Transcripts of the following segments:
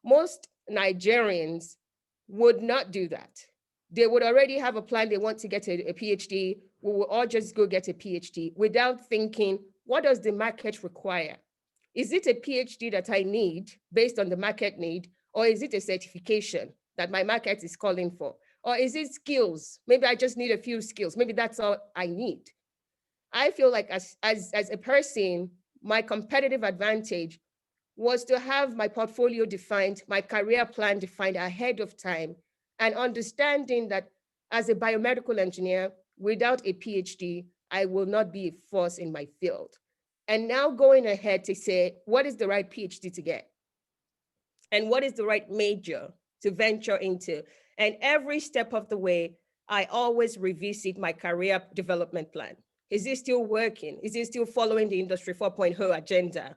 most Nigerians would not do that. They would already have a plan. They want to get a PhD. We will all just go get a PhD without thinking, what does the market require? Is it a PhD that I need based on the market need? Or is it a certification that my market is calling for? Or is it skills? Maybe I just need a few skills. Maybe that's all I need. I feel like as a person, my competitive advantage was to have my portfolio defined, my career plan defined ahead of time, and understanding that as a biomedical engineer, without a PhD, I will not be a force in my field. And now going ahead to say, what is the right PhD to get? And what is the right major to venture into? And every step of the way, I always revisit my career development plan. Is it still working? Is it still following the Industry 4.0 agenda?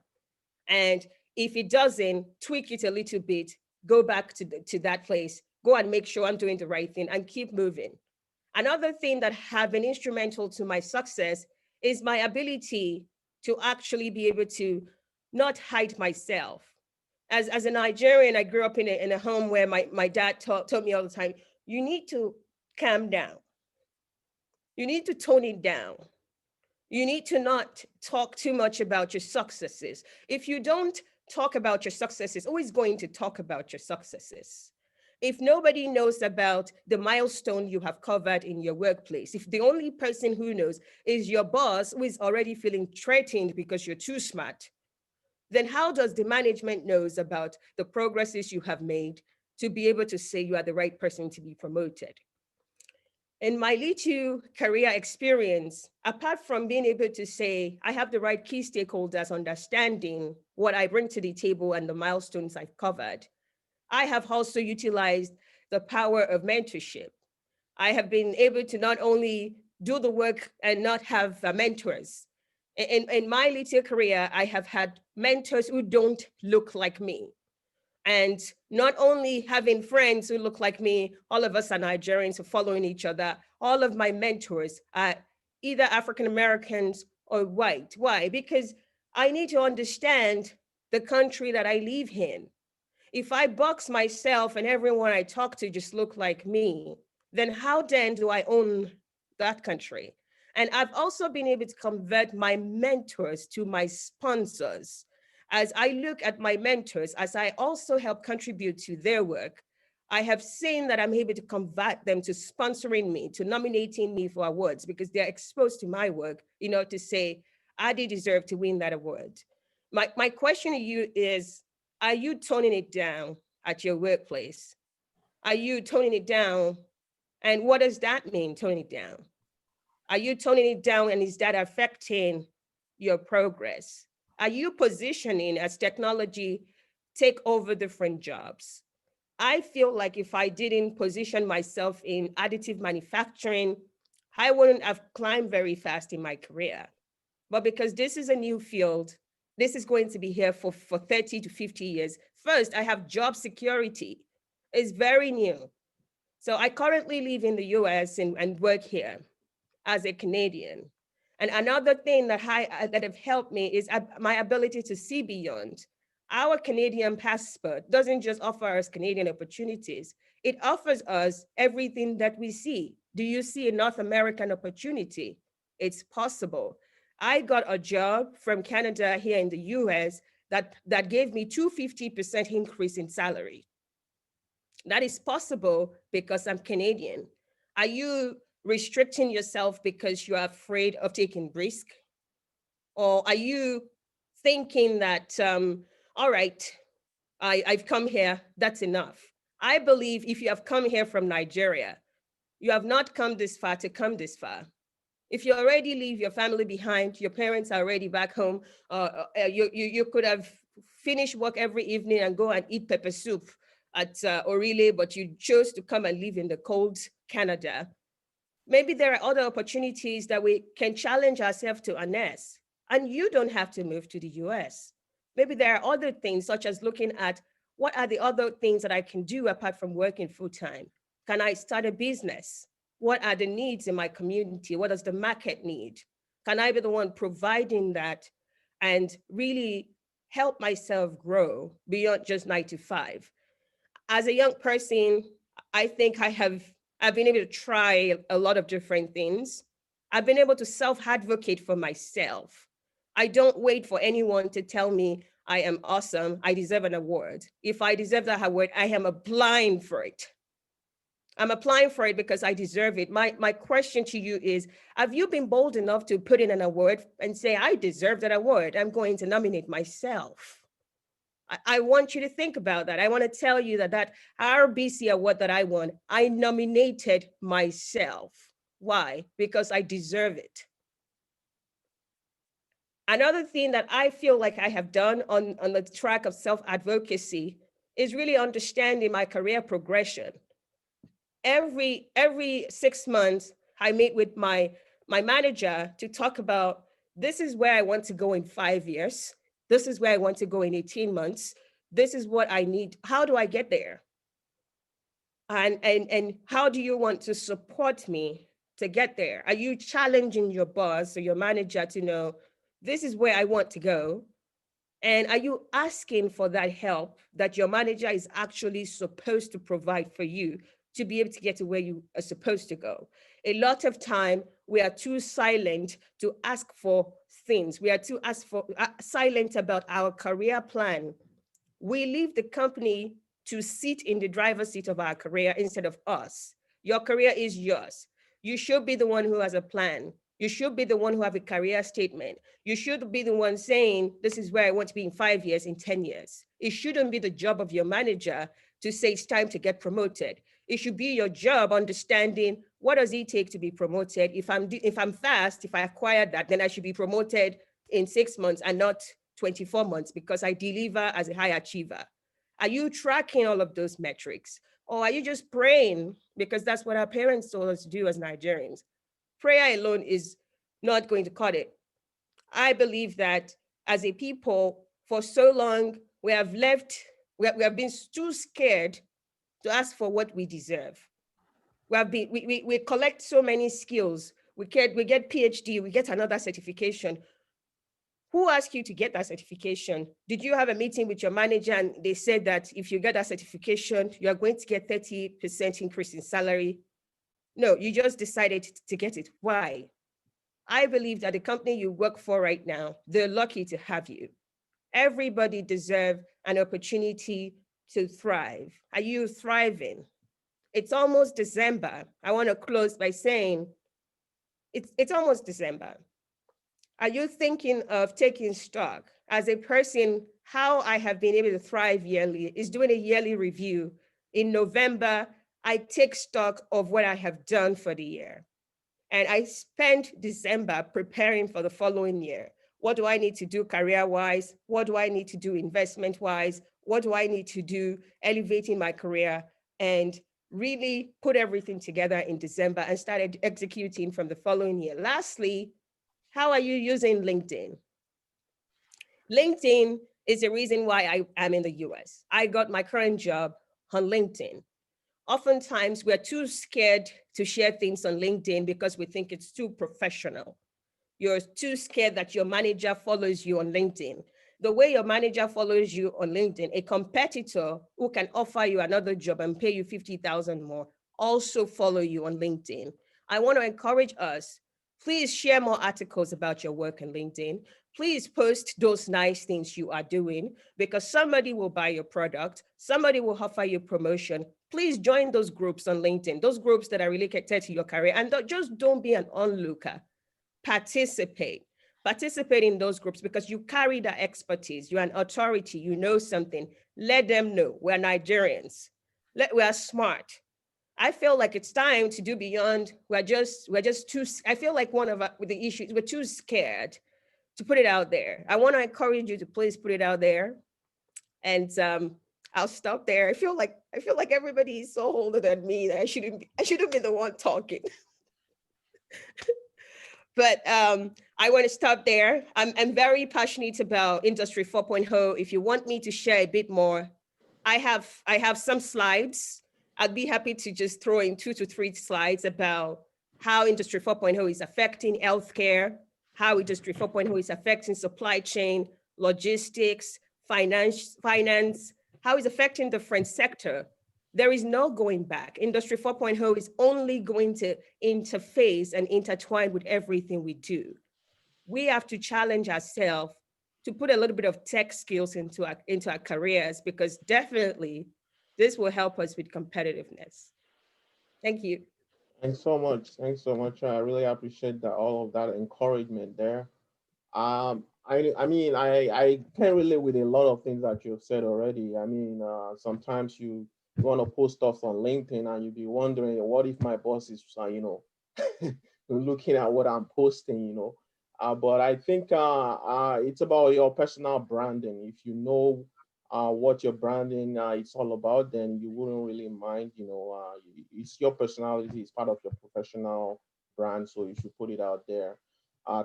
And if it doesn't, tweak it a little bit, go back to that place, go and make sure I'm doing the right thing and keep moving. Another thing that have been instrumental to my success is my ability to actually be able to not hide myself. As a Nigerian, I grew up in a home where my dad told me all the time, you need to calm down. You need to tone it down. You need to not talk too much about your successes. If you don't talk about your successes, always going to talk about your successes. If nobody knows about the milestone you have covered in your workplace, if the only person who knows is your boss who is already feeling threatened because you're too smart, then how does the management knows about the progresses you have made to be able to say you are the right person to be promoted? In my little career experience, apart from being able to say I have the right key stakeholders understanding what I bring to the table and the milestones I've covered, I have also utilized the power of mentorship. I have been able to not only do the work and not have mentors. In my little career, I have had mentors who don't look like me. And not only having friends who look like me, all of us are Nigerians who are following each other. All of my mentors are either African Americans or white. Why? Because I need to understand the country that I live in. If I box myself and everyone I talk to just look like me, then how then do I own that country? And I've also been able to convert my mentors to my sponsors. As I look at my mentors, as I also help contribute to their work, I have seen that I'm able to convert them to sponsoring me, to nominating me for awards because they're exposed to my work, to say, Adi deserve to win that award. My question to you is, are you toning it down at your workplace? Are you toning it down? And what does that mean, toning it down? Are you toning it down and is that affecting your progress? Are you positioning as technology take over different jobs? I feel like if I didn't position myself in additive manufacturing, I wouldn't have climbed very fast in my career. But because this is a new field, this is going to be here for 30 to 50 years. First, I have job security. It's very new. So I currently live in the US and work here as a Canadian. And another thing that have helped me is my ability to see beyond. Our Canadian passport doesn't just offer us Canadian opportunities, it offers us everything that we see. Do you see a North American opportunity? It's possible. I got a job from Canada here in the US that gave me 250% increase in salary. That is possible because I'm Canadian. Are you restricting yourself because you're afraid of taking risk? Or are you thinking that, all right, I've come here, that's enough? I believe if you have come here from Nigeria, you have not come this far to come this far. If you already leave your family behind, your parents are already back home, you could have finished work every evening and go and eat pepper soup at Orile, but you chose to come and live in the cold Canada. Maybe there are other opportunities that we can challenge ourselves to harness. And you don't have to move to the US. Maybe there are other things, such as looking at what are the other things that I can do apart from working full time? Can I start a business? What are the needs in my community? What does the market need? Can I be the one providing that and really help myself grow beyond just 9 to 5. As a young person, I think I've been able to try a lot of different things. I've been able to self-advocate for myself. I don't wait for anyone to tell me I am awesome, I deserve an award. If I deserve that award, I am applying for it. I'm applying for it because I deserve it. My question to you is, have you been bold enough to put in an award and say, I deserve that award, I'm going to nominate myself? I want you to think about that. I want to tell you that RBC award that I won, I nominated myself. Why? Because I deserve it. Another thing that I feel like I have done on the track of self-advocacy is really understanding my career progression. Every 6 months, I meet with my manager to talk about, this is where I want to go in 5 years. This is where I want to go in 18 months. This is what I need. How do I get there? And how do you want to support me to get there? Are you challenging your boss or your manager to know, this is where I want to go? And are you asking for that help that your manager is actually supposed to provide for you to be able to get to where you are supposed to go? A lot of time, we are too silent to ask for things. We are too silent about our career plan. We leave the company to sit in the driver's seat of our career instead of us. Your career is yours. You should be the one who has a plan. You should be the one who have a career statement. You should be the one saying, this is where I want to be in 5 years, in 10 years. It shouldn't be the job of your manager to say it's time to get promoted. It should be your job understanding, what does it take to be promoted? If I'm fast, if I acquire that, then I should be promoted in 6 months and not 24 months because I deliver as a high achiever. Are you tracking all of those metrics? Or are you just praying? Because that's what our parents told us to do as Nigerians. Prayer alone is not going to cut it. I believe that as a people, for so long, we have been too scared to ask for what we deserve. We collect so many skills. We get PhD, we get another certification. Who asked you to get that certification? Did you have a meeting with your manager and they said that if you get that certification, you are going to get 30% increase in salary? No, you just decided to get it. Why? I believe that the company you work for right now, they're lucky to have you. Everybody deserves an opportunity to thrive. Are you thriving? It's almost December. I want to close by saying it's almost December. Are you thinking of taking stock? As a person, how I have been able to thrive yearly is doing a yearly review. In November, I take stock of what I have done for the year. And I spend December preparing for the following year. What do I need to do career-wise? What do I need to do investment-wise? What do I need to do elevating my career? And really put everything together in December and started executing from the following year. Lastly, how are you using LinkedIn? LinkedIn is the reason why I am in the US. I got my current job on LinkedIn. Oftentimes, we're too scared to share things on LinkedIn because we think it's too professional. You're too scared that your manager follows you on LinkedIn. The way your manager follows you on LinkedIn, a competitor who can offer you another job and pay you 50,000 more also follow you on LinkedIn. I want to encourage us, please share more articles about your work on LinkedIn. Please post those nice things you are doing because somebody will buy your product, somebody will offer you promotion. Please join those groups on LinkedIn, those groups that are related to your career, and just don't be an onlooker. Participate in those groups because you carry that expertise. You're an authority, you know something. Let them know we're Nigerians. We are smart. I feel like it's time to do beyond. We're just too. I feel like one of the issues, we're too scared to put it out there. I want to encourage you to please put it out there, and I'll stop there. I feel like everybody is so older than me that I shouldn't be the one talking. But I want to stop there. I'm very passionate about Industry 4.0. If you want me to share a bit more, I have some slides. I'd be happy to just throw in 2 to 3 slides about how Industry 4.0 is affecting healthcare, how Industry 4.0 is affecting supply chain, logistics, finance, how it's affecting different sector, there is no going back. Industry 4.0 is only going to interface and intertwine with everything we do. We have to challenge ourselves to put a little bit of tech skills into our careers, because definitely this will help us with competitiveness. Thank you. Thanks so much. Thanks so much. I really appreciate that, all of that encouragement there. I mean, I can relate with a lot of things that you've said already. I mean, sometimes you want to post stuff on LinkedIn and you'll be wondering, what if my boss is, looking at what I'm posting, but I think it's about your personal branding. If you know what your branding it's all about, then you wouldn't really mind, it's your personality, it's part of your professional brand, so you should put it out there.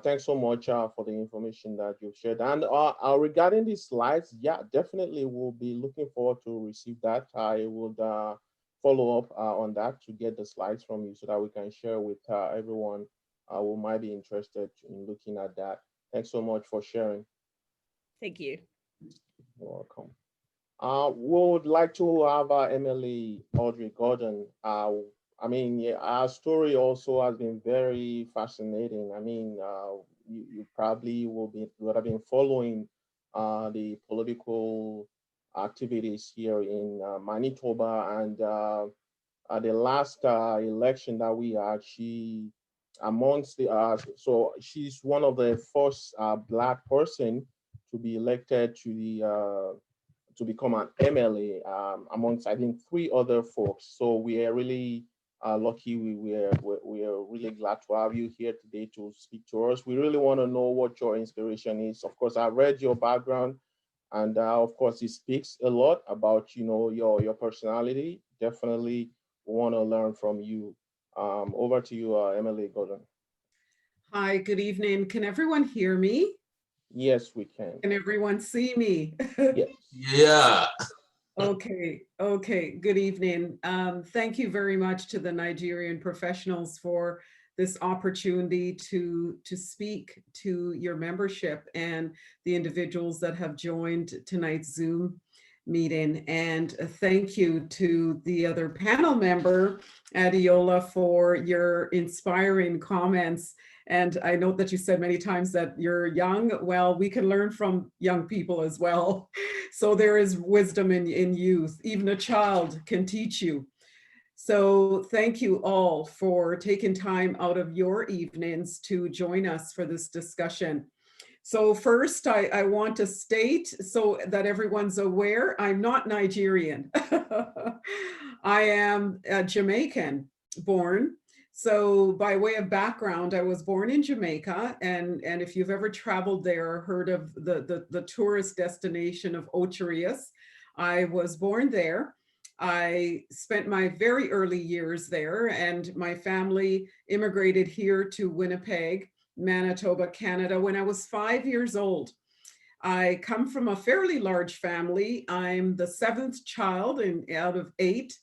Thanks so much for the information that you've shared. And regarding these slides, yeah, definitely we'll be looking forward to receive that. I would follow up on that to get the slides from you so that we can share with everyone who might be interested in looking at that. Thanks so much for sharing. Thank you. You're welcome. We would like to have Emily Audrey Gordon. I mean, yeah, our story also has been very fascinating. I mean, you probably would have been following the political activities here in Manitoba, and the last election that we had, she amongst the so she's one of the first Black person to be elected to become an MLA amongst, I think, three other folks. So we are really lucky. We are really glad to have you here today to speak to us. We really want to know what your inspiration is. Of course, I read your background, and of course, it speaks a lot about your personality. Definitely want to learn from you. Over to you, Emily Gordon. Hi, good evening. Can everyone hear me? Yes, we can. Can everyone see me? Yes. Yeah. Okay. Good evening. Thank you very much to the Nigerian professionals for this opportunity to speak to your membership and the individuals that have joined tonight's Zoom meeting. And thank you to the other panel member, Adiola, for your inspiring comments. And I note that you said many times that you're young. Well, we can learn from young people as well. So there is wisdom in youth. Even a child can teach you. So thank you all for taking time out of your evenings to join us for this discussion. So first, I want to state so that everyone's aware, I'm not Nigerian. I am Jamaican born. So by way of background, I was born in Jamaica, and if you've ever traveled there or heard of the tourist destination of Ocho Rios, I was born there. I spent my very early years there, and my family immigrated here to Winnipeg, Manitoba, Canada, when I was 5 years old. I come from a fairly large family. I'm the seventh child out of 8,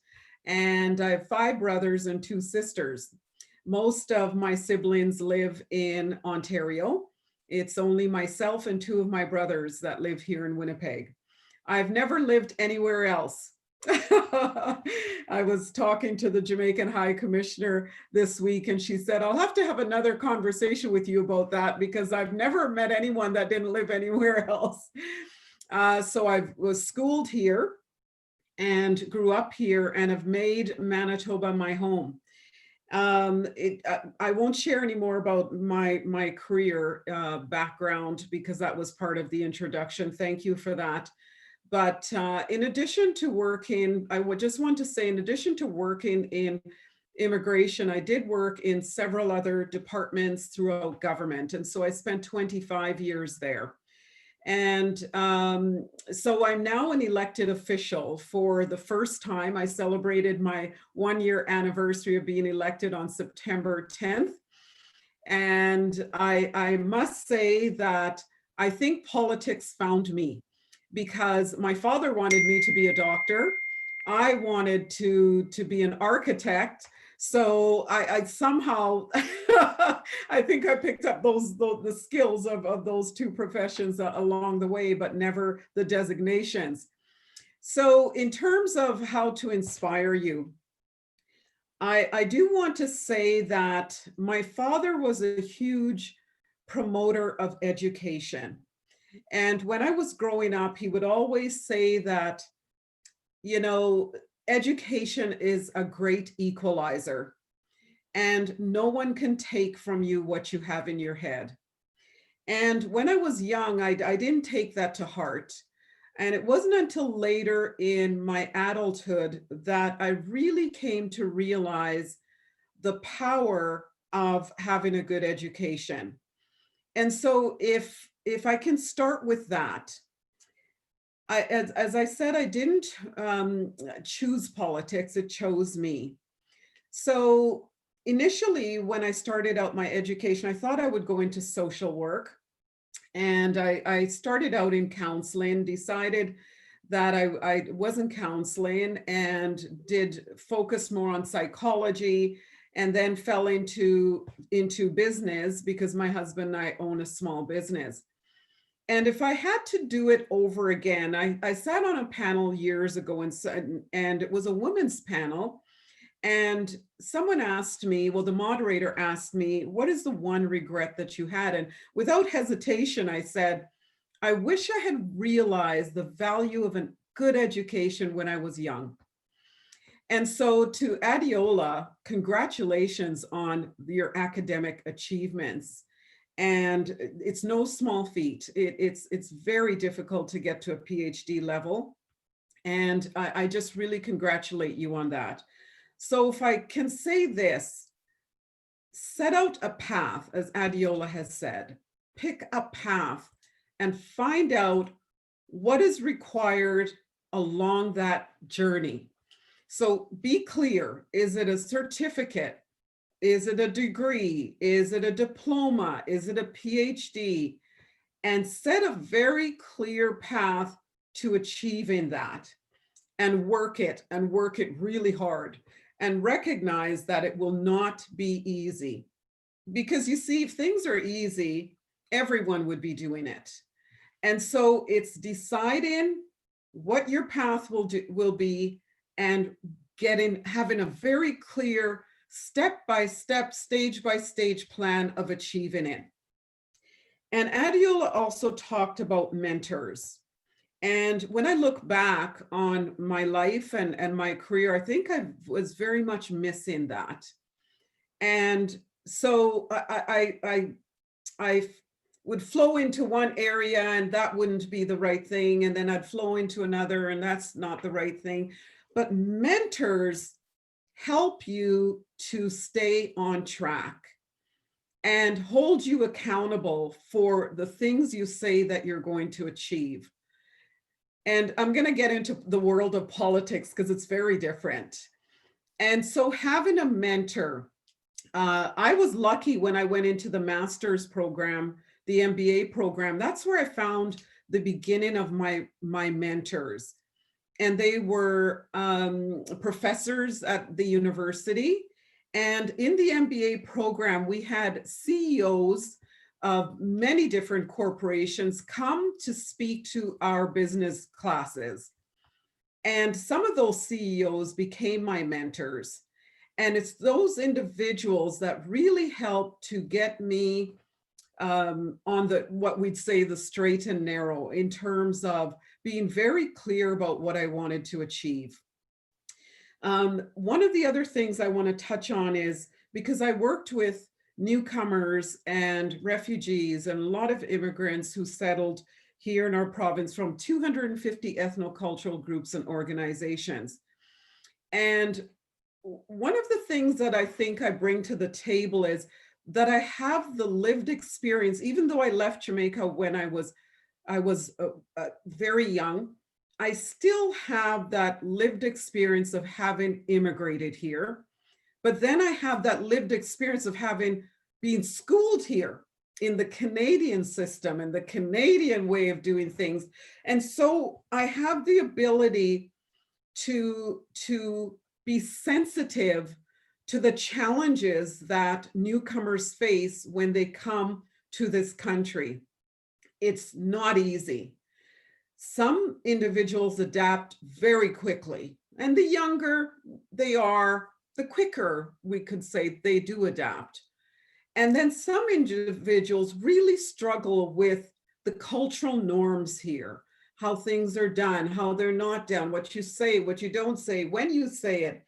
and I have 5 brothers and 2 sisters. Most of my siblings live in Ontario. It's only myself and 2 of my brothers that live here in Winnipeg. I've never lived anywhere else. I was talking to the Jamaican High Commissioner this week, and she said, I'll have to have another conversation with you about that because I've never met anyone that didn't live anywhere else. So I was schooled here and grew up here and have made Manitoba my home. I won't share any more about my career background because that was part of the introduction. Thank you for that. But in addition to working, I would just want to say, in addition to working in immigration, I did work in several other departments throughout government. And so I spent 25 years there. And so I'm now an elected official for the first time. I celebrated my 1-year anniversary of being elected on September 10th. And I must say that I think politics found me, because my father wanted me to be a doctor. I wanted to be an architect. So I somehow, I think I picked up the skills of those two professions along the way, but never the designations. So in terms of how to inspire you, I do want to say that my father was a huge promoter of education. And when I was growing up, he would always say that, you know, education is a great equalizer and no one can take from you what you have in your head. And when I was young, I didn't take that to heart. And it wasn't until later in my adulthood that I really came to realize the power of having a good education. And so if I can start with that, as I said, I didn't choose politics, it chose me. So initially, when I started out my education, I thought I would go into social work. And I started out in counseling, decided that I wasn't counseling and did focus more on psychology, and then fell into business because my husband and I own a small business. And if I had to do it over again, I sat on a panel years ago and it was a women's panel. And someone asked me, well, the moderator asked me, what is the one regret that you had? And without hesitation, I said, I wish I had realized the value of a good education when I was young. And so to Adiola, congratulations on your academic achievements. And it's no small feat. It's very difficult to get to a PhD level. And I just really congratulate you on that. So if I can say this, set out a path, as Adiola has said, pick a path and find out what is required along that journey. So be clear, is it a certificate? Is it a degree? Is it a diploma? Is it a PhD? And set a very clear path to achieving that, and work it really hard, and recognize that it will not be easy. Because you see, if things are easy, everyone would be doing it. And so it's deciding what your path will be, and having a very clear step-by-step, stage-by-stage plan of achieving it. And Adiola also talked about mentors. And when I look back on my life and my career, I think I was very much missing that. And so I would flow into one area and that wouldn't be the right thing. And then I'd flow into another and that's not the right thing. But mentors help you to stay on track and hold you accountable for the things you say that you're going to achieve. And I'm going to get into the world of politics because it's very different. And so having a mentor, I was lucky when I went into the master's program, the MBA program. That's where I found the beginning of my mentors. And they were professors at the university. And in the MBA program, we had CEOs of many different corporations come to speak to our business classes. And some of those CEOs became my mentors. And it's those individuals that really helped to get me on what we'd say the straight and narrow, in terms of being very clear about what I wanted to achieve. One of the other things I want to touch on is, because I worked with newcomers and refugees and a lot of immigrants who settled here in our province from 250 ethnocultural groups and organizations. And one of the things that I think I bring to the table is that I have the lived experience. Even though I left Jamaica when I was very young, I still have that lived experience of having immigrated here. But then I have that lived experience of having been schooled here in the Canadian system and the Canadian way of doing things. And so I have the ability to be sensitive to the challenges that newcomers face when they come to this country. It's not easy. Some individuals adapt very quickly, and the younger they are, the quicker we could say they do adapt. And then some individuals really struggle with the cultural norms here, how things are done, how they're not done, what you say, what you don't say, when you say it,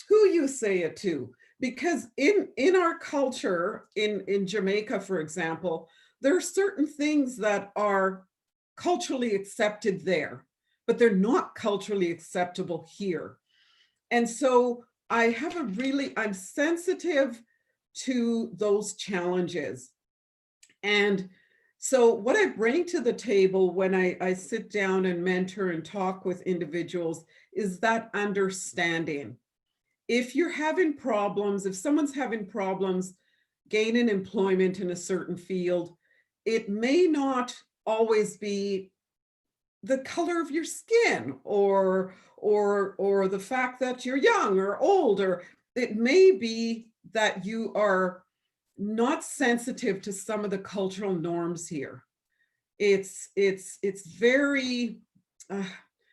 who you say it to. Because in our culture, in Jamaica, for example, there are certain things that are culturally accepted there, but they're not culturally acceptable here. And so I'm sensitive to those challenges. And so what I bring to the table when I sit down and mentor and talk with individuals is that understanding. If you're having problems, if someone's having problems gaining employment in a certain field, it may not always be the color of your skin or the fact that you're young or old, or it may be that you are not sensitive to some of the cultural norms here. It's very,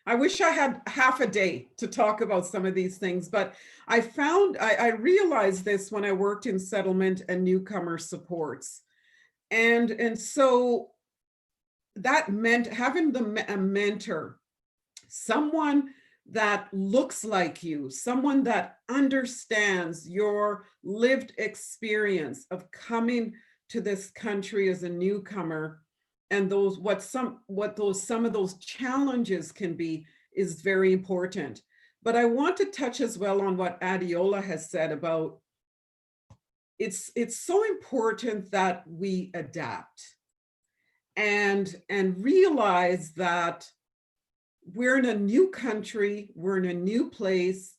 I wish I had half a day to talk about some of these things, but I realized this when I worked in settlement and newcomer supports. And so that meant having a mentor, someone that looks like you, someone that understands your lived experience of coming to this country as a newcomer, and some of those challenges can be, is very important. But I want to touch as well on what Adiola has said about it's so important that we adapt and realize that we're in a new country, we're in a new place,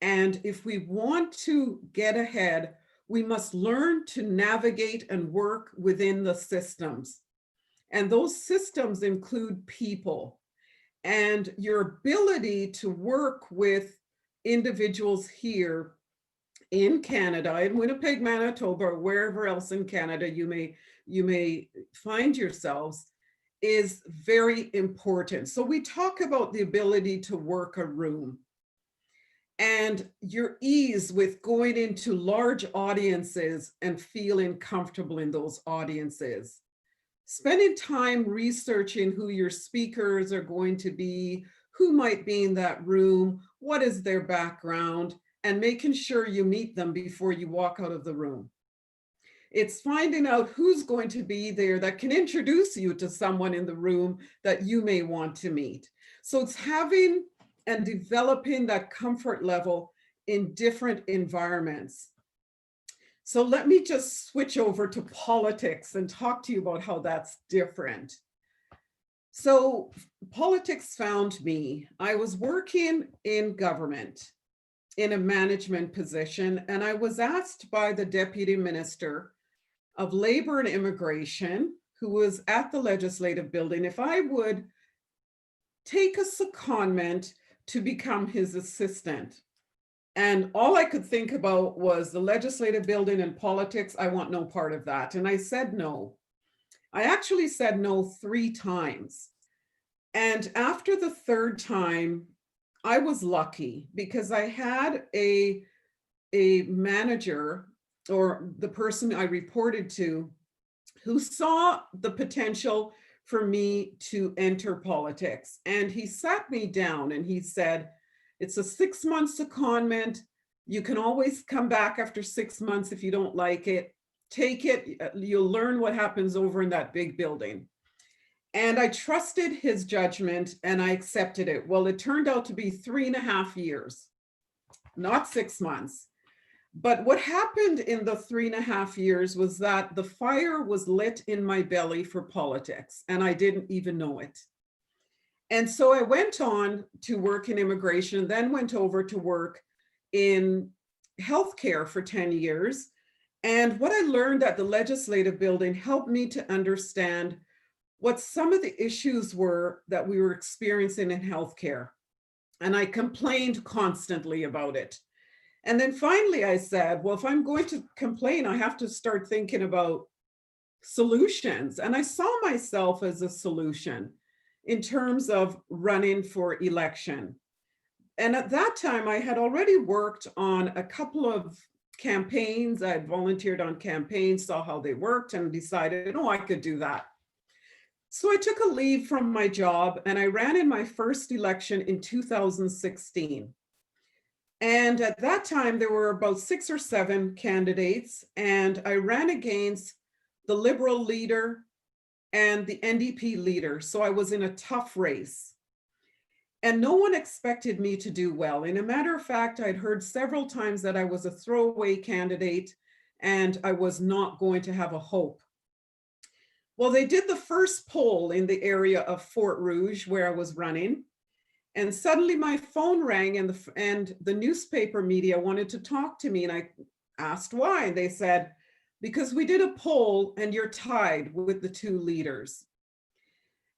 and if we want to get ahead, we must learn to navigate and work within the systems. And those systems include people. And your ability to work with individuals here in Canada, in Winnipeg, Manitoba, or wherever else in Canada you may find yourselves, is very important. So we talk about the ability to work a room and your ease with going into large audiences and feeling comfortable in those audiences. Spending time researching who your speakers are going to be, who might be in that room, what is their background, and making sure you meet them before you walk out of the room. It's finding out who's going to be there that can introduce you to someone in the room that you may want to meet. So it's having and developing that comfort level in different environments. So let me just switch over to politics and talk to you about how that's different. So politics found me. I was working in government in a management position, and I was asked by the Deputy Minister of Labor and Immigration, who was at the Legislative Building, if I would take a secondment to become his assistant. And all I could think about was the Legislative Building and politics. I want no part of that. And I said no. I actually said no 3 times. And after the 3rd time, I was lucky because I had a manager, or the person I reported to, who saw the potential for me to enter politics. And he sat me down and he said, it's a 6-month secondment. You can always come back after 6 months if you don't like it. Take it, you'll learn what happens over in that big building. And I trusted his judgment and I accepted it. Well, it turned out to be 3.5 years, not 6 months. But what happened in the 3.5 years was that the fire was lit in my belly for politics, and I didn't even know it. And so I went on to work in immigration, then went over to work in healthcare for 10 years. And what I learned at the Legislative Building helped me to understand what some of the issues were that we were experiencing in healthcare. And I complained constantly about it. And then finally I said, well, if I'm going to complain, I have to start thinking about solutions. And I saw myself as a solution in terms of running for election. And at that time, I had already worked on a couple of campaigns. I had volunteered on campaigns, saw how they worked, and decided, oh, I could do that. So I took a leave from my job and I ran in my first election in 2016. And at that time, there were about 6 or 7 candidates, and I ran against the Liberal leader and the NDP leader. So I was in a tough race. And no one expected me to do well. In a matter of fact, I'd heard several times that I was a throwaway candidate and I was not going to have a hope. Well, they did the first poll in the area of Fort Rouge where I was running. And suddenly my phone rang and the newspaper media wanted to talk to me. And I asked why. And they said, because we did a poll and you're tied with the 2 leaders.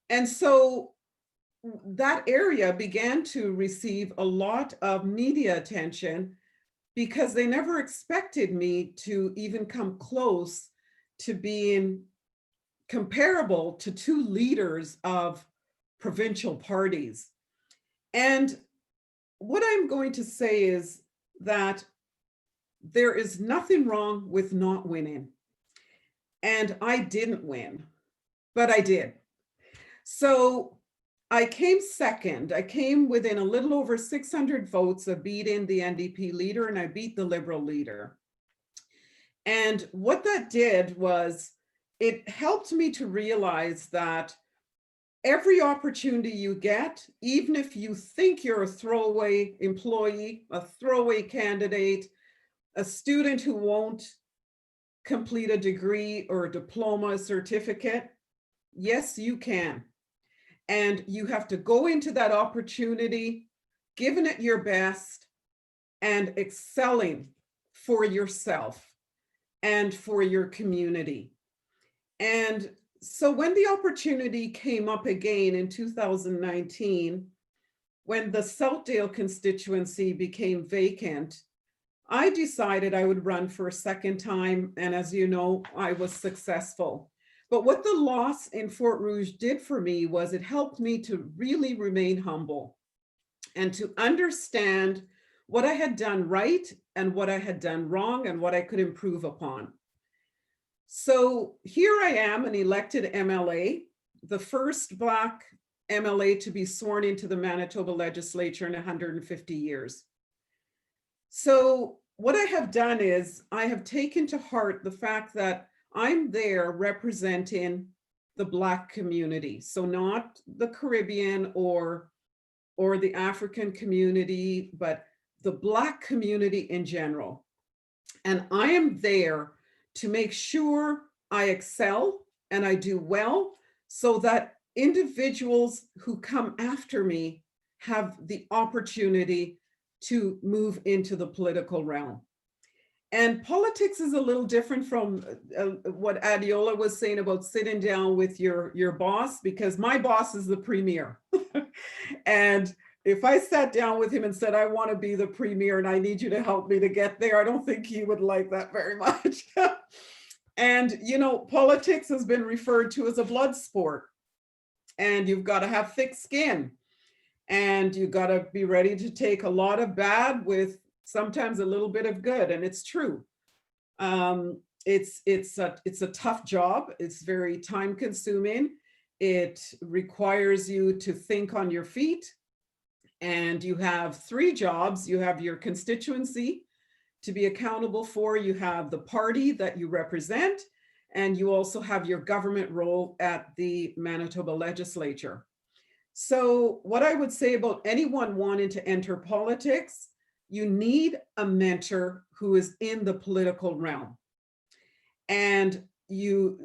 And so that area began to receive a lot of media attention because they never expected me to even come close to being comparable to 2 leaders of provincial parties. And what I'm going to say is that there is nothing wrong with not winning. And I didn't win, but I did. So I came second. I came within a little over 600 votes of beating the NDP leader, and I beat the Liberal leader. And what that did was it helped me to realize that every opportunity you get, even if you think you're a throwaway employee, a throwaway candidate, a student who won't complete a degree or a diploma, a certificate, yes, you can. And you have to go into that opportunity, giving it your best and excelling for yourself and for your community. And so when the opportunity came up again in 2019, when the Southdale constituency became vacant, I decided I would run for a second time. And as you know, I was successful. But what the loss in Fort Rouge did for me was it helped me to really remain humble and to understand what I had done right and what I had done wrong and what I could improve upon. So here I am, an elected MLA, the first Black MLA to be sworn into the Manitoba legislature in 150 years. So what I have done is I have taken to heart the fact that I'm there representing the Black community. So not the Caribbean or the African community, but the Black community in general. And I am there to make sure I excel and I do well so that individuals who come after me have the opportunity to move into the political realm. And politics is a little different from what Adiola was saying about sitting down with your boss, because my boss is the premier. And if I sat down with him and said, I want to be the premier and I need you to help me to get there, I don't think he would like that very much. And, you know, politics has been referred to as a blood sport. And you've got to have thick skin. And you've got to be ready to take a lot of bad with sometimes a little bit of good. And it's true. It's a tough job. It's very time consuming. It requires you to think on your feet. And you have 3 jobs. You have your constituency to be accountable for. You have the party that you represent. And you also have your government role at the Manitoba legislature. So what I would say about anyone wanting to enter politics, you need a mentor who is in the political realm. And you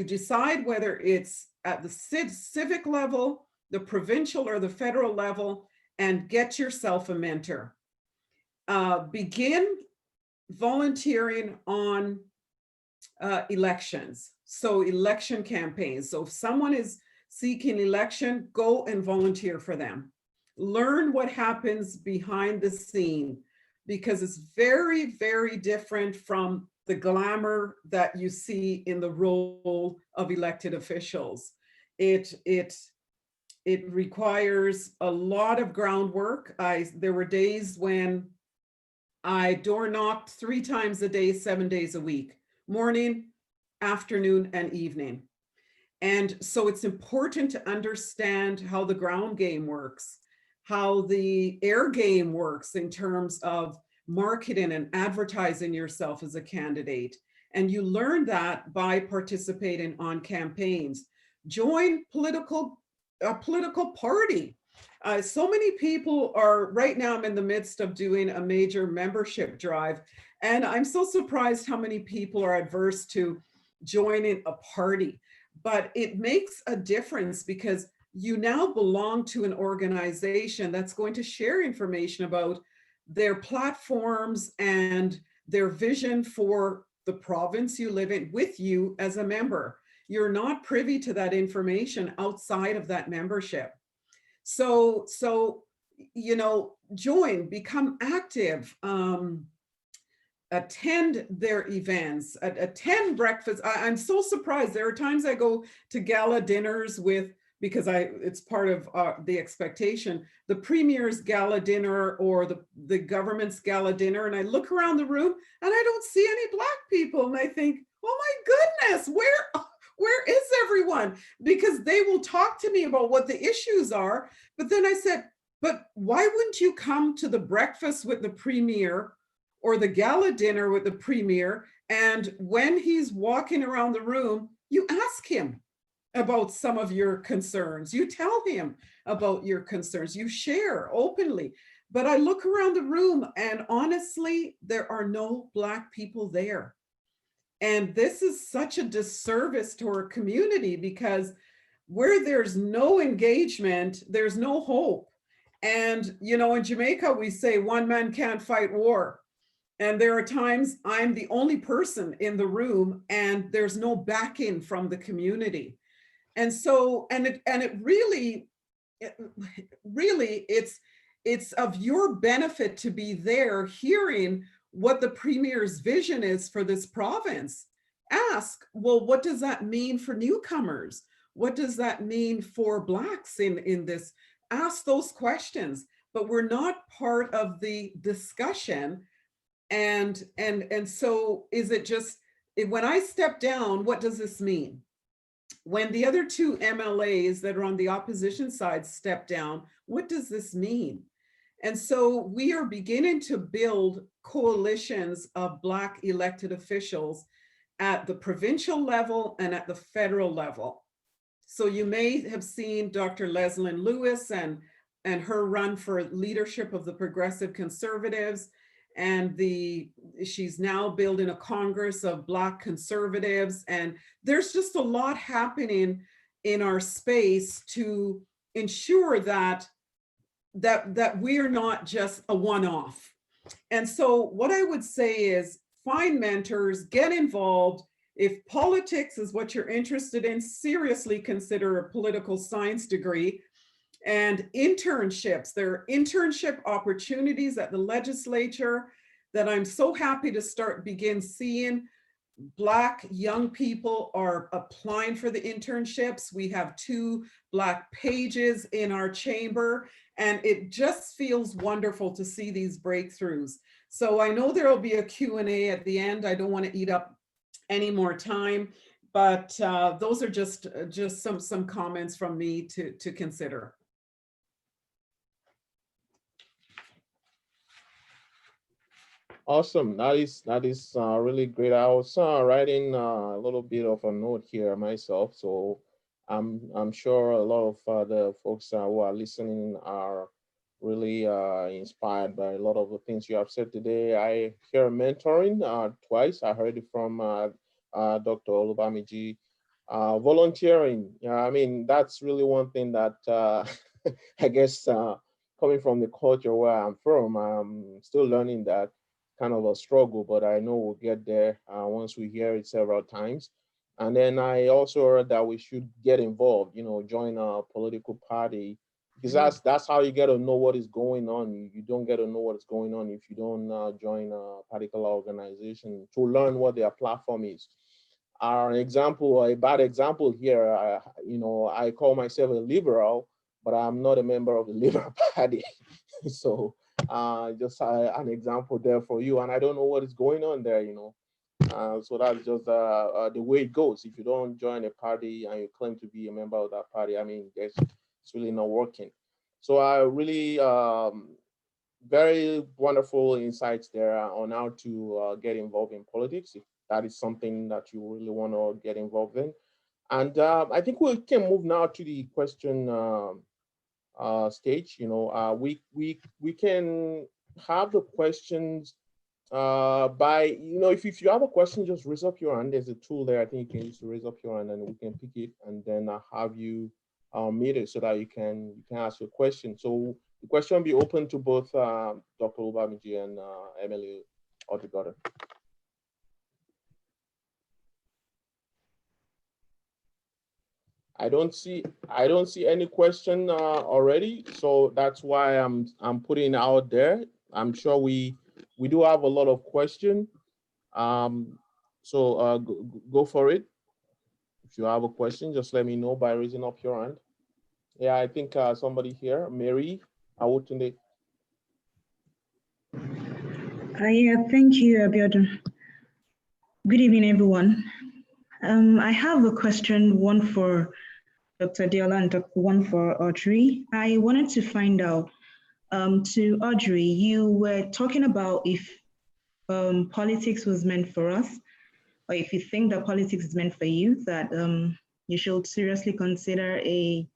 decide whether it's at the civic level, the provincial or the federal level, and get yourself a mentor. Begin volunteering on elections. So election campaigns. So if someone is seeking election, go and volunteer for them. Learn what happens behind the scene. because it's very, very different from the glamour that you see in the role of elected officials. It requires a lot of groundwork. There were days when I door knocked 3 times a day, 7 days a week, morning, afternoon, and evening. And so it's important to understand how the ground game works, how the air game works in terms of marketing and advertising yourself as a candidate. And you learn that by participating on campaigns. Join a political party. So many people are, right now I'm in the midst of doing a major membership drive, and I'm so surprised how many people are adverse to joining a party. But it makes a difference because you now belong to an organization that's going to share information about their platforms and their vision for the province you live in with you as a member. You're not privy to that information outside of that membership. So join, become active, attend their events, attend breakfast. I'm so surprised. There are times I go to gala dinners because it's part of the expectation, the premier's gala dinner or the government's gala dinner, and I look around the room and I don't see any Black people, and I think, oh my goodness, where is everyone? Because they will talk to me about what the issues are, but then I said, but why wouldn't you come to the breakfast with the premier or the gala dinner with the premier, and when he's walking around the room, you ask him about some of your concerns. You tell him about your concerns. You share openly. But I look around the room and honestly, there are no Black people there. And this is such a disservice to our community because where there's no engagement, there's no hope. And, in Jamaica, we say one man can't fight war. And there are times I'm the only person in the room and there's no backing from the community. And so, it really, it's of your benefit to be there hearing what the premier's vision is for this province. Ask, well, what does that mean for newcomers? What does that mean for Blacks in this? Ask those questions, but we're not part of the discussion. And so is it just, when I step down, what does this mean? When the other 2 MLAs that are on the opposition side step down, what does this mean? And so we are beginning to build coalitions of Black elected officials at the provincial level and at the federal level. So you may have seen Dr. Leslyn Lewis and her run for leadership of the Progressive Conservatives. And she's now building a Congress of Black conservatives. And there's just a lot happening in our space to ensure that we're not just a one-off. And so what I would say is find mentors, get involved. If politics is what you're interested in, seriously consider a political science degree. And internships, there are internship opportunities at the legislature that I'm so happy to begin seeing. Black young people are applying for the internships. We have 2 Black pages in our chamber, and it just feels wonderful to see these breakthroughs. So I know there will be a Q&A at the end. I don't want to eat up any more time, but those are just some comments from me to consider. Awesome. That is really great. I was writing a little bit of a note here myself, so I'm sure a lot of the folks who are listening are really inspired by a lot of the things you have said today. I hear mentoring twice. I heard it from Dr. Olubamiji. Volunteering. Yeah, I mean that's really one thing that I guess coming from the culture where I'm from, I'm still learning that. Kind of a struggle, but I know we'll get there once we hear it several times. And then I also heard that we should get involved, join a political party, because that's how you get to know what is going on. You don't get to know what is going on if you don't join a particular organization to learn what their platform is. An example, a bad example here, I call myself a liberal, but I'm not a member of the Liberal Party. So just an example there for you. And I don't know what is going on there, so that's just the way it goes. If you don't join a party and you claim to be a member of that party, I mean, it's really not working. So I really very wonderful insights there on how to get involved in politics, if that is something that you really want to get involved in. And I think we can move now to the question stage. We can have the questions by, if you have a question, just raise up your hand. There's a tool there I think you can use to raise up your hand, and we can pick it, and then have you muted so that you can ask your question. So the question will be open to both Dr. Ubamiji and Emily Odrigoda. I don't see any question already, so that's why I'm putting out there. I'm sure we do have a lot of questions. So go for it. If you have a question, just let me know by raising up your hand. Yeah, I think somebody here, Mary Awutunde. Yeah, thank you, Abiodun. Good evening, everyone. I have a question, one for Dr. Diola and one for Audrey. I wanted to find out, to Audrey, you were talking about if politics was meant for us, or if you think that politics is meant for you, that you should seriously consider a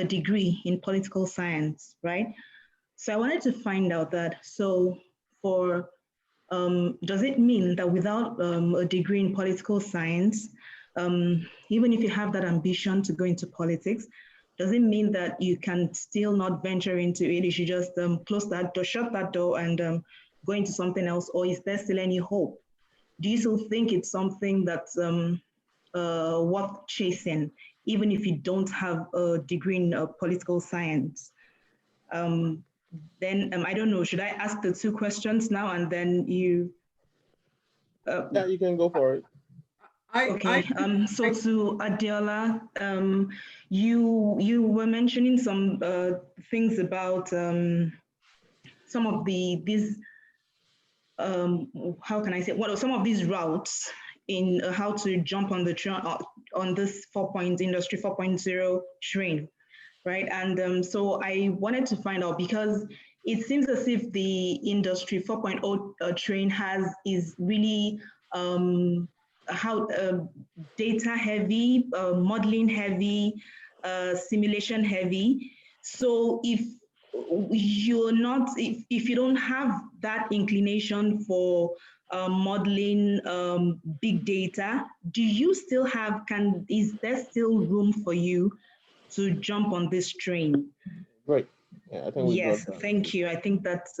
degree in political science, right? So I wanted to find out that, so for, does it mean that without a degree in political science, even if you have that ambition to go into politics, does it mean that you can still not venture into it? You should just close that door, shut that door, and go into something else, or is there still any hope? Do you still think it's something that's worth chasing, even if you don't have a degree in political science? Then I don't know, should I ask the two questions now and then you? Yeah, you can go for it. Okay, so to Adiola, you were mentioning some things about some of these how can I say, what are some of these routes in how to jump on the train on this industry 4.0 train, right? And so I wanted to find out, because it seems as if the industry 4.0 train is really how data heavy, modeling heavy, simulation heavy. So if you don't have that inclination for modeling big data, do you still is there still room for you to jump on this train? Great. Yeah, I think we yes, got that. Thank you. I think that's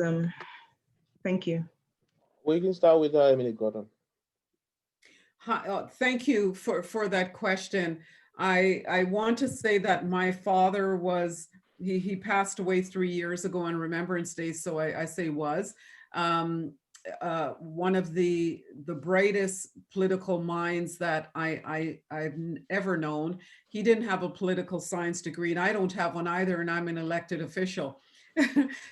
thank you. We can start with Emily Gordon. Hi, thank you for that question. I want to say that my father was, he passed away 3 years ago on Remembrance Day, so I say was. One of the brightest political minds that I've ever known. He didn't have a political science degree, and I don't have one either, and I'm an elected official.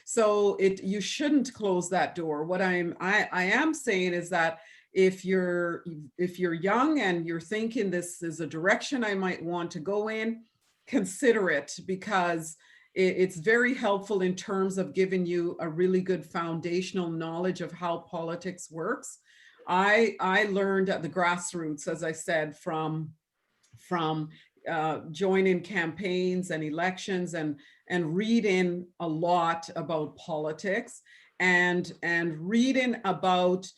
So you shouldn't close that door. What I am saying is that if you're young and you're thinking this is a direction I might want to go in, consider it, because it's very helpful in terms of giving you a really good foundational knowledge of how politics works. I learned at the grassroots, as I said, from joining campaigns and elections and reading a lot about politics and reading about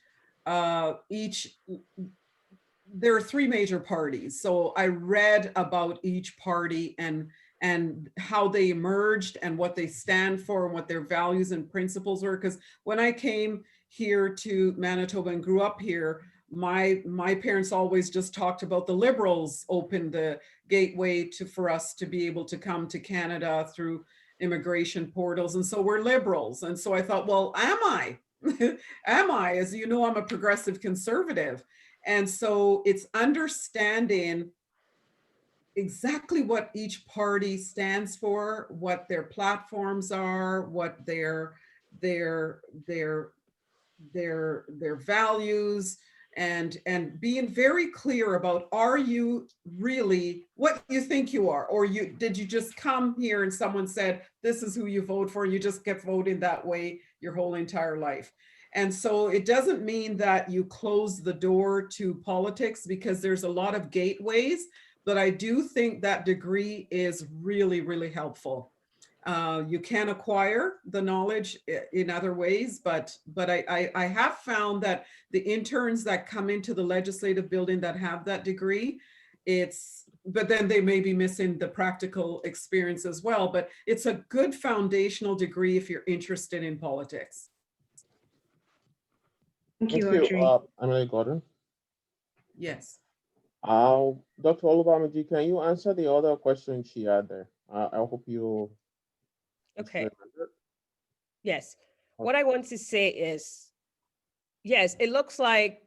there are 3 major parties. So I read about each party and how they emerged and what they stand for and what their values and principles were. Because when I came here to Manitoba and grew up here, my parents always just talked about the Liberals opened the gateway for us to be able to come to Canada through immigration portals. And so we're Liberals. And so I thought, well, am I? Am I? As you know, I'm a progressive conservative. And so it's understanding exactly what each party stands for, what their platforms are, what their values, and being very clear about, are you really what you think you are, or did you just come here and someone said this is who you vote for and you just kept voting that way your whole entire life. And so it doesn't mean that you close the door to politics, because there's a lot of gateways, but I do think that degree is really, really helpful. You can acquire the knowledge in other ways, but I have found that the interns that come into the legislative building that have that degree, but then they may be missing the practical experience as well, but it's a good foundational degree if you're interested in politics. Thank you, Thank you, Audrey. Emily Gordon. Yes. Dr. Olubamiji, can you answer the other question she had there? I hope you. Okay. Yes. What I want to say is, yes, it looks like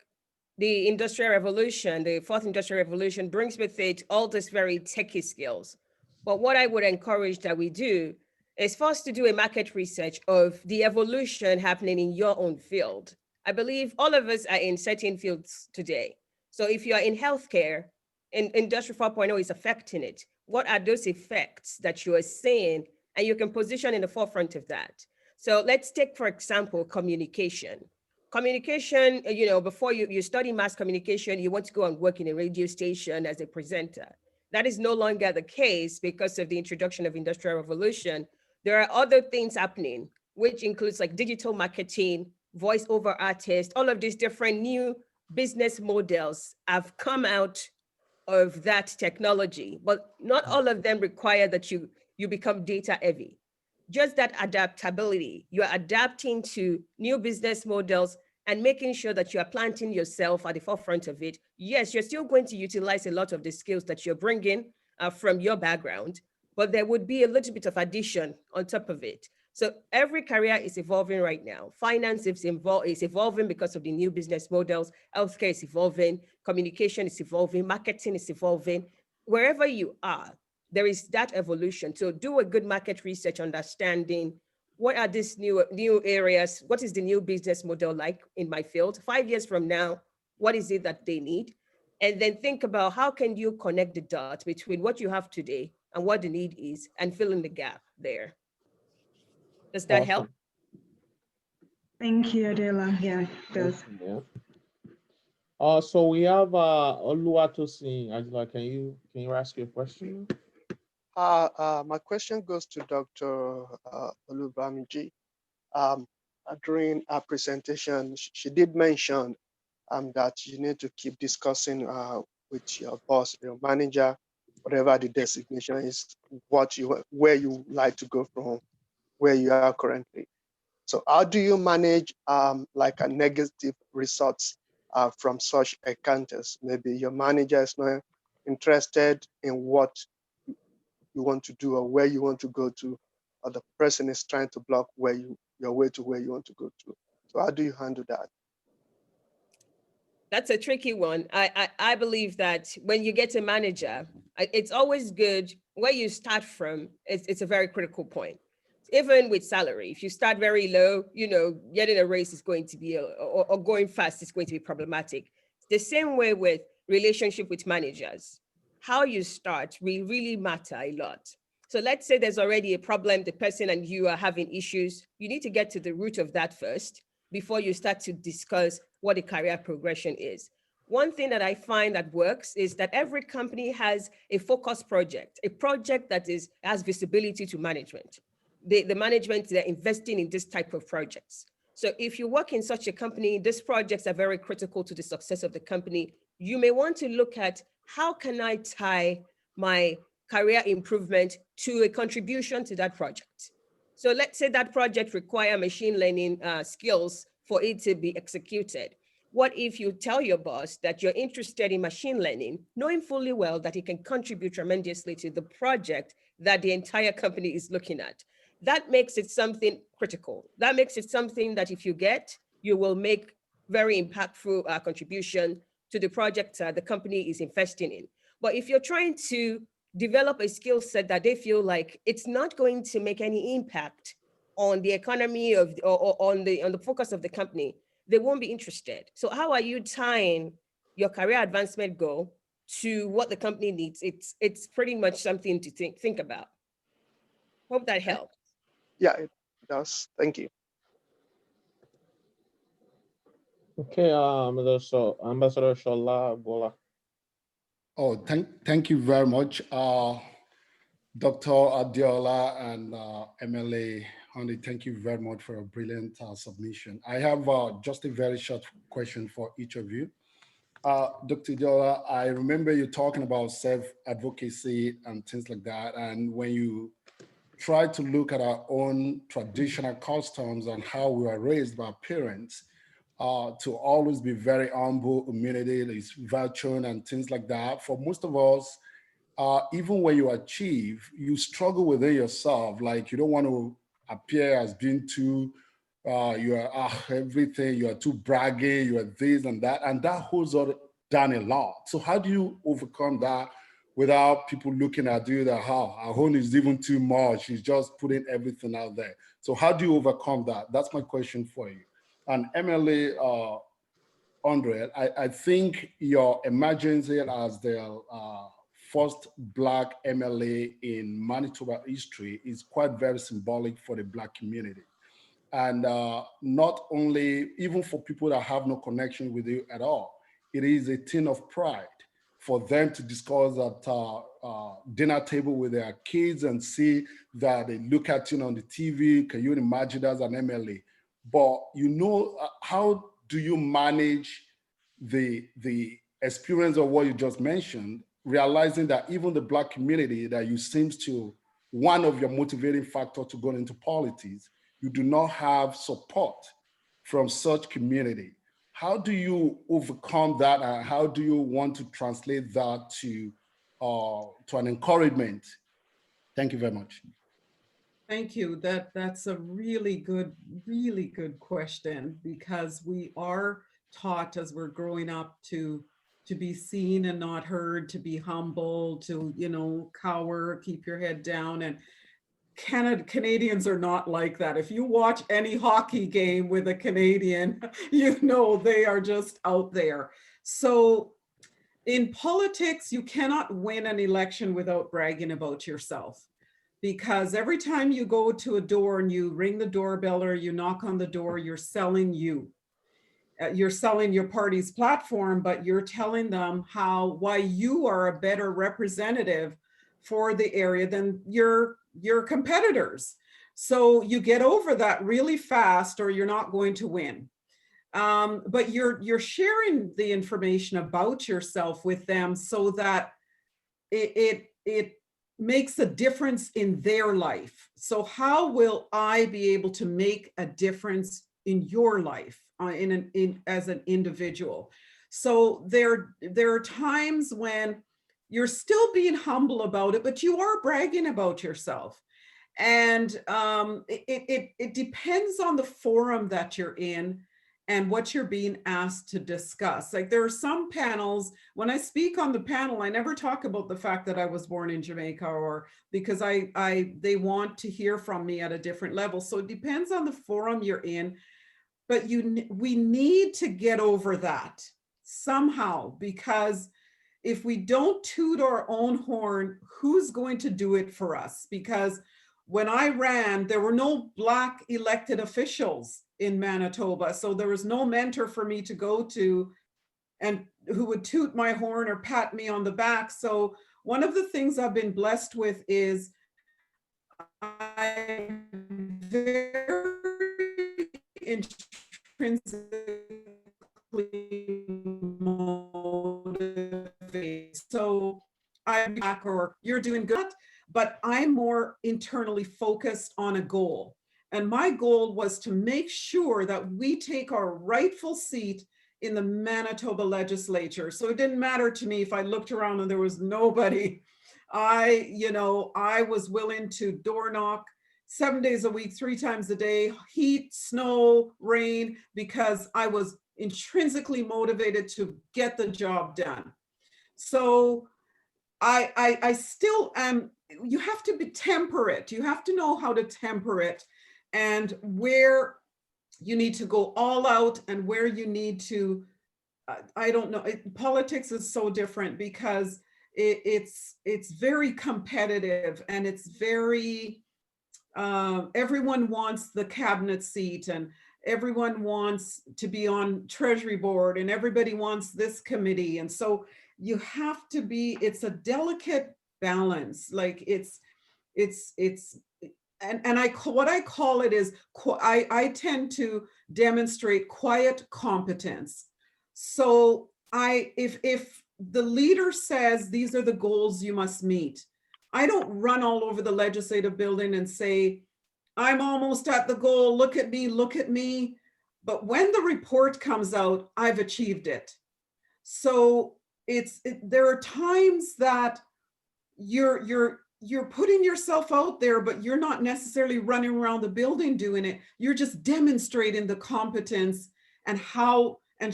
the Industrial Revolution, the fourth Industrial Revolution, brings with it all these very techie skills. But what I would encourage that we do is first to do a market research of the evolution happening in your own field. I believe all of us are in certain fields today. So if you are in healthcare, Industry 4.0 is affecting it. What are those effects that you are seeing? And you can position in the forefront of that. So let's take, for example, communication. Communication, before you study mass communication, you want to go and work in a radio station as a presenter. That is no longer the case because of the introduction of Industrial Revolution. There are other things happening, which includes like digital marketing, voice over artists, all of these different new business models have come out of that technology, but not all of them require that you become data heavy. Just that adaptability, you're adapting to new business models and making sure that you are planting yourself at the forefront of it. Yes, you're still going to utilize a lot of the skills that you're bringing from your background, but there would be a little bit of addition on top of it. So every career is evolving right now. Finance is evolving because of the new business models. Healthcare is evolving. Communication is evolving. Marketing is evolving. Wherever you are, there is that evolution. So do a good market research, understanding what are these new areas? What is the new business model like in my field? 5 years from now, what is it that they need? And then think about how can you connect the dots between what you have today and what the need is, and fill in the gap there. Does that help? Thank you, Adela. Yeah, it does. Yeah. So we have Oluwatosin Ajla. Can you ask your question? My question goes to Dr. Olubamiji. During our presentation, she did mention that you need to keep discussing with your boss, your manager, whatever the designation is, where you like to go from where you are currently. So how do you manage like a negative results from such encounters? Maybe your manager is not interested in what you want to do or where you want to go to, or the person is trying to block your way to where you want to go to. So how do you handle that? That's a tricky one. I believe that when you get a manager, it's always good where you start from. It's a very critical point. Even with salary, if you start very low, getting a raise is going to be, or going fast is going to be problematic. The same way with relationship with managers. How you start will really matter a lot. So let's say there's already a problem, the person and you are having issues. You need to get to the root of that first before you start to discuss what a career progression is. One thing that I find that works is that every company has a focus project, a project that has visibility to management. The management, they're investing in this type of projects. So if you work in such a company, these projects are very critical to the success of the company. You may want to look at how can I tie my career improvement to a contribution to that project. So let's say that project requires machine learning skills for it to be executed. What if you tell your boss that you're interested in machine learning, knowing fully well that it can contribute tremendously to the project that the entire company is looking at? That makes it something critical. That makes it something that if you get, you will make very impactful contribution to the project the company is investing in. But if you're trying to develop a skill set that they feel like it's not going to make any impact on the economy of or on the focus of the company, they won't be interested. So how are you tying your career advancement goal to what the company needs? It's pretty much something to think about. Hope that helps. Yeah, it does. Thank you. Okay, Ambassador Shola Bola. Oh, thank you very much, Dr. Adiola and MLA Honey. Thank you very much for a brilliant submission. I have just a very short question for each of you. Dr. Adiola, I remember you talking about self-advocacy and things like that. And when you try to look at our own traditional customs and how we were raised by our parents, to always be very humble, humility is virtue and things like that. For most of us, even when you achieve, you struggle within yourself. Like you don't want to appear as being too, you are everything, you are too braggy, you are this and that holds down a lot. So how do you overcome that without people looking at you that, how our own is even too much, he's just putting everything out there. So how do you overcome that? That's my question for you. And MLA Andre, I think your emergence here as the first Black MLA in Manitoba history is quite very symbolic for the Black community. And not only, even for people that have no connection with you at all, it is a thing of pride for them to discuss at dinner table with their kids and see that they look at you on the TV. Can you imagine as an MLA? But you know, how do you manage the experience of what you just mentioned, realizing that even the Black community that you seems to, one of your motivating factors to go into politics, you do not have support from such community. How do you overcome that? And how do you want to translate that to an encouragement? Thank you very much. Thank you. That's a really good question, because we are taught as we're growing up to be seen and not heard, to be humble, to, you know, cower, keep your head down. And Canadians are not like that. If you watch any hockey game with a Canadian, you know they are just out there. So in politics, you cannot win an election without bragging about yourself. Because every time you go to a door and you ring the doorbell or you knock on the door, you're selling you. You're selling your party's platform, but you're telling them why you are a better representative for the area than your competitors. So you get over that really fast or you're not going to win. But you're sharing the information about yourself with them so that it makes a difference in their life. So how will I be able to make a difference in your life as an individual? So there are times when you're still being humble about it, but you are bragging about yourself. And it depends on the forum that you're in and what you're being asked to discuss. Like there are some panels, when I speak on the panel, I never talk about the fact that I was born in Jamaica, or because they want to hear from me at a different level. So it depends on the forum you're in, but we need to get over that somehow, because if we don't toot our own horn, who's going to do it for us? Because when I ran, there were no Black elected officials in Manitoba. So there was no mentor for me to go to and who would toot my horn or pat me on the back. So one of the things I've been blessed with is I'm very intrinsically motivated. So I'm back, or you're doing good, but I'm more internally focused on a goal. And my goal was to make sure that we take our rightful seat in the Manitoba legislature. So it didn't matter to me if I looked around and there was nobody. I was willing to door knock 7 days a week, 3 times a day, heat, snow, rain, because I was intrinsically motivated to get the job done. So I still am, you have to be temperate. You have to know how to temper it, and where you need to go all out and where you need to, I don't know, politics is so different because it's very competitive, and it's very, everyone wants the cabinet seat, and everyone wants to be on Treasury board, and everybody wants this committee. And so you have to be, it's a delicate balance. Like and what I call it is, I tend to demonstrate quiet competence. So if the leader says these are the goals you must meet, I don't run all over the legislative building and say, I'm almost at the goal, look at me, look at me. But when the report comes out, I've achieved it. So there are times that you're putting yourself out there, but you're not necessarily running around the building doing it. You're just demonstrating the competence and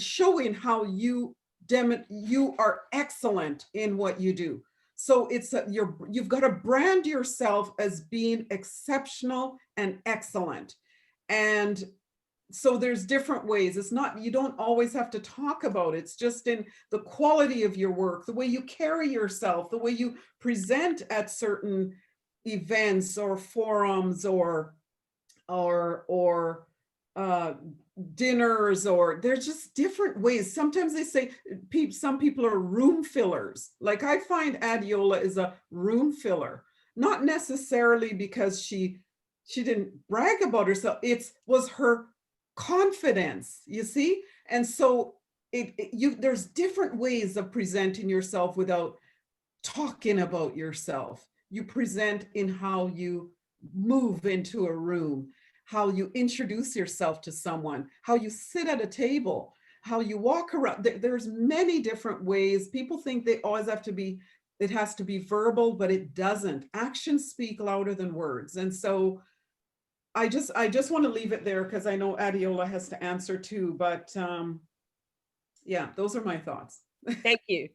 showing how you are excellent in what you do. So you've got to brand yourself as being exceptional and excellent. And so there's different ways. It's not, you don't always have to talk about it. It's just in the quality of your work, the way you carry yourself, the way you present at certain events or forums or dinners, or there's just different ways. Sometimes they say some people are room fillers. Like I find Adiola is a room filler, not necessarily because she didn't brag about herself. It was her confidence, you see? And so there's different ways of presenting yourself without talking about yourself. You present in how you move into a room, how you introduce yourself to someone, how you sit at a table, how you walk around. There's many different ways. People think they always have to be, it has to be verbal, but it doesn't. Actions speak louder than words. And so I just want to leave it there because I know Adiola has to answer too, but yeah, those are my thoughts. Thank you.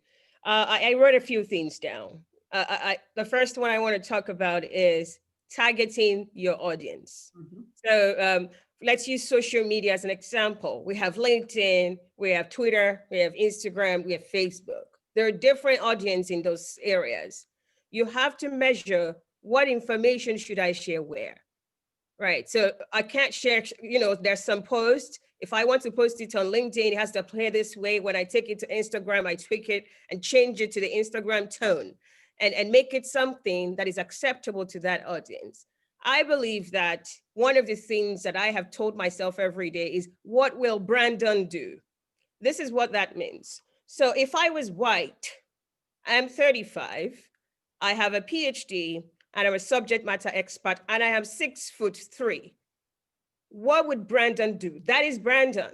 I wrote a few things down. The first one I want to talk about is targeting your audience. Mm-hmm. So let's use social media as an example. We have LinkedIn, we have Twitter, we have Instagram, we have Facebook. There are different audience in those areas. You have to measure what information should I share where. Right. So I can't share, there's some posts. If I want to post it on LinkedIn, it has to play this way. When I take it to Instagram, I tweak it and change it to the Instagram tone and make it something that is acceptable to that audience. I believe that one of the things that I have told myself every day is, what will Brandon do? This is what that means. So if I was white, I'm 35, I have a PhD, and I'm a subject matter expert, and I am 6'3". What would Brandon do? That is Brandon.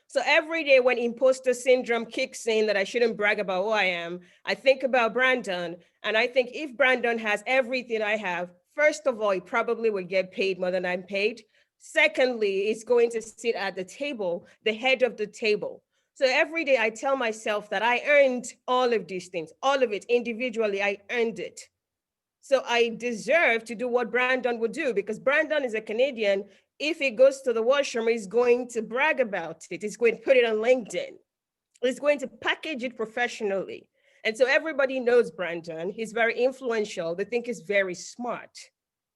So every day when imposter syndrome kicks in that I shouldn't brag about who I am, I think about Brandon, and I think if Brandon has everything I have, first of all, he probably would get paid more than I'm paid. Secondly, he's going to sit at the table, the head of the table. So every day I tell myself that I earned all of these things, all of it individually, I earned it. So I deserve to do what Brandon would do, because Brandon is a Canadian. If he goes to the washroom, he's going to brag about it. He's going to put it on LinkedIn. He's going to package it professionally. And so everybody knows Brandon. He's very influential. They think he's very smart.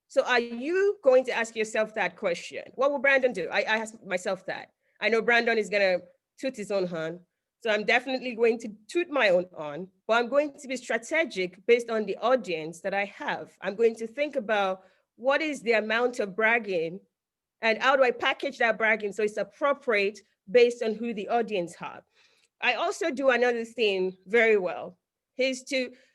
So are you going to ask yourself that question? What will Brandon do? I ask myself that. I know Brandon is going to toot his own horn. So I'm definitely going to toot my own on, but I'm going to be strategic based on the audience that I have. I'm going to think about what is the amount of bragging and how do I package that bragging so it's appropriate based on who the audience have. I also do another thing very well, is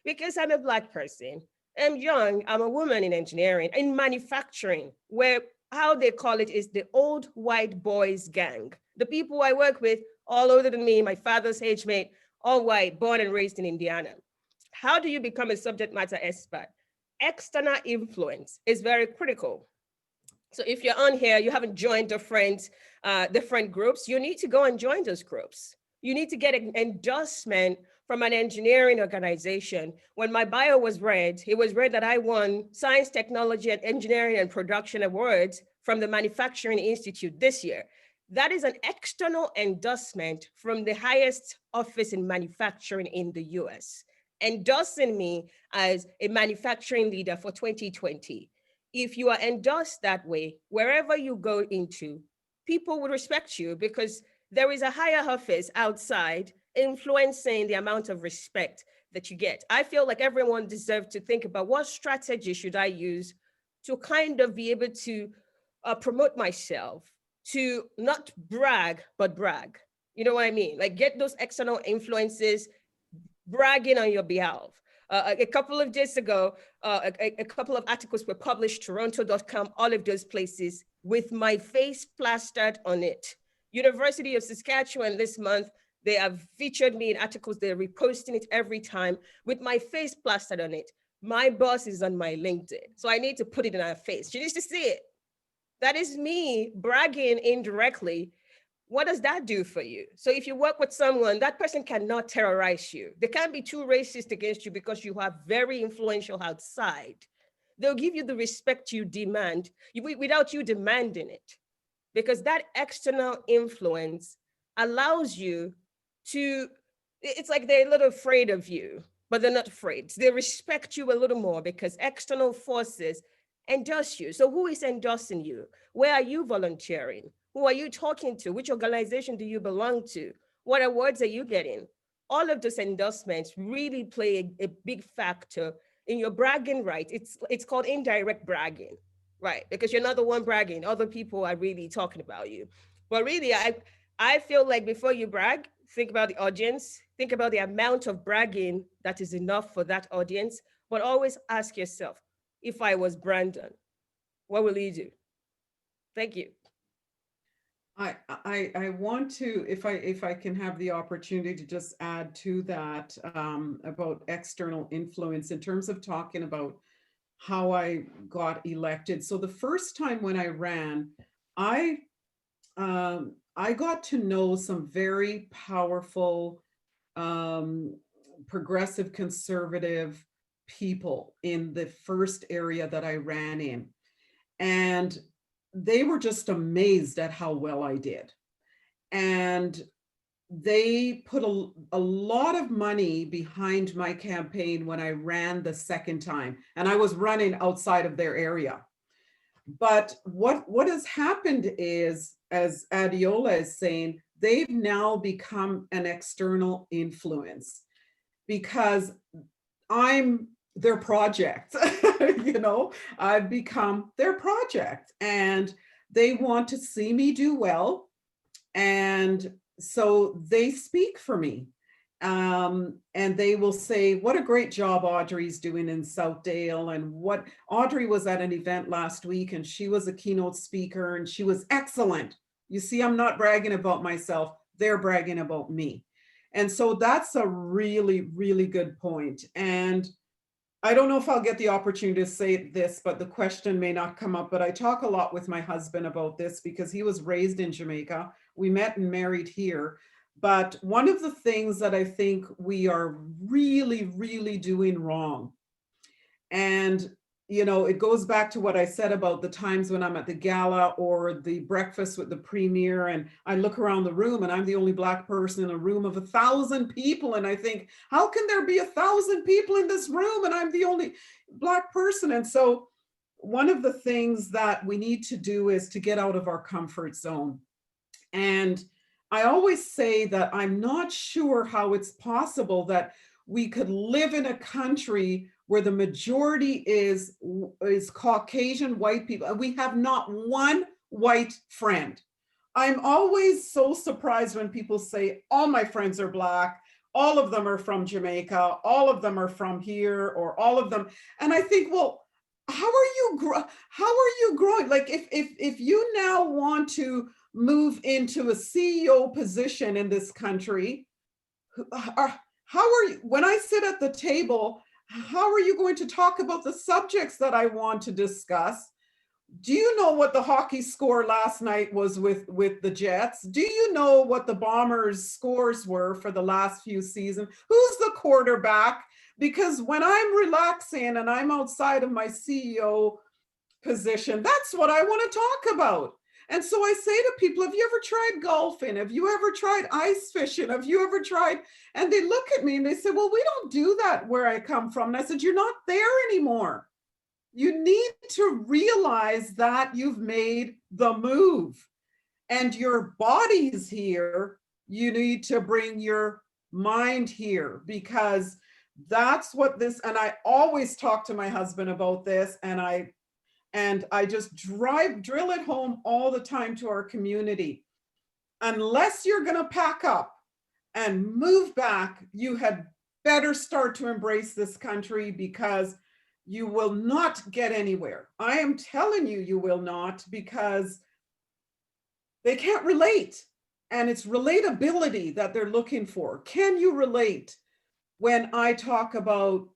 because I'm a Black person, I'm young, I'm a woman in engineering, in manufacturing, where how they call it is the old white boys gang. The people I work with, all older than me, my father's age mate, all white, born and raised in Indiana. How do you become a subject matter expert? External influence is very critical. So if you're on here, you haven't joined different groups, you need to go and join those groups. You need to get an endorsement from an engineering organization. When my bio was read, it was read that I won Science, Technology, and Engineering and Production Awards from the Manufacturing Institute this year. That is an external endorsement from the highest office in manufacturing in the US, endorsing me as a manufacturing leader for 2020. If you are endorsed that way, wherever you go into, people will respect you because there is a higher office outside influencing the amount of respect that you get. I feel like everyone deserves to think about what strategy should I use to kind of be able to promote myself, to not brag, but brag. You know what I mean? Like get those external influences bragging on your behalf. A couple of days ago, a couple of articles were published, toronto.com, all of those places, with my face plastered on it. University of Saskatchewan this month, they have featured me in articles, they're reposting it every time with my face plastered on it. My boss is on my LinkedIn, so I need to put it in her face. She needs to see it. That is me bragging indirectly. What does that do for you? So if you work with someone, that person cannot terrorize you. They can't be too racist against you because you are very influential outside. They'll give you the respect you demand without you demanding it, because that external influence allows you to, it's like they're a little afraid of you, but they're not afraid. They respect you a little more because external forces endorse you. So who is endorsing you? Where are you volunteering? Who are you talking to? Which organization do you belong to? What awards are you getting? All of those endorsements really play a big factor in your bragging right. It's called indirect bragging, right? Because you're not the one bragging. Other people are really talking about you. But really, I feel like before you brag, think about the audience, think about the amount of bragging that is enough for that audience, but always ask yourself, if I was Brandon, what will he do? Thank you. I want to, if I can have the opportunity to just add to that about external influence in terms of talking about how I got elected. So the first time when I ran, I got to know some very powerful progressive conservative people in the first area that I ran in. And they were just amazed at how well I did. And they put a lot of money behind my campaign when I ran the second time, and I was running outside of their area. But what has happened is, as Adiola is saying, they've now become an external influence because I'm their project. You know, I've become their project and they want to see me do well. And so they speak for me. And they will say, what a great job Audrey's doing in Southdale. And what Audrey was at an event last week and she was a keynote speaker and she was excellent. You see, I'm not bragging about myself. They're bragging about me. And so that's a really, really good point. And I don't know if I'll get the opportunity to say this, but the question may not come up, but I talk a lot with my husband about this because he was raised in Jamaica. We met and married here. But one of the things that I think we are really, really doing wrong, and you know, it goes back to what I said about the times when I'm at the gala or the breakfast with the premier and I look around the room and I'm the only Black person in a room of 1,000 people. And I think, how can there be 1,000 people in this room and I'm the only Black person? And so one of the things that we need to do is to get out of our comfort zone. And I always say that I'm not sure how it's possible that we could live in a country where the majority is Caucasian white people, and we have not one white friend. I'm always so surprised when people say, all my friends are Black, all of them are from Jamaica, all of them are from here, or all of them. And I think, well, how are you growing? Like if you now want to move into a CEO position in this country, how are you, when I sit at the table, how are you going to talk about the subjects that I want to discuss? Do you know what the hockey score last night was with the Jets? Do you know what the Bombers' scores were for the last few seasons? Who's the quarterback? Because when I'm relaxing and I'm outside of my CEO position, that's what I want to talk about. And so I say to people, have you ever tried golfing? Have you ever tried ice fishing? Have you ever tried? And they look at me and they say, well, we don't do that where I come from. And I said, you're not there anymore. You need to realize that you've made the move and your body's here. You need to bring your mind here, because that's what this, and I always talk to my husband about this, and I just drill it home all the time to our community. Unless you're going to pack up and move back, you had better start to embrace this country, because you will not get anywhere. I am telling you, you will not, because they can't relate. And it's relatability that they're looking for. Can you relate when I talk about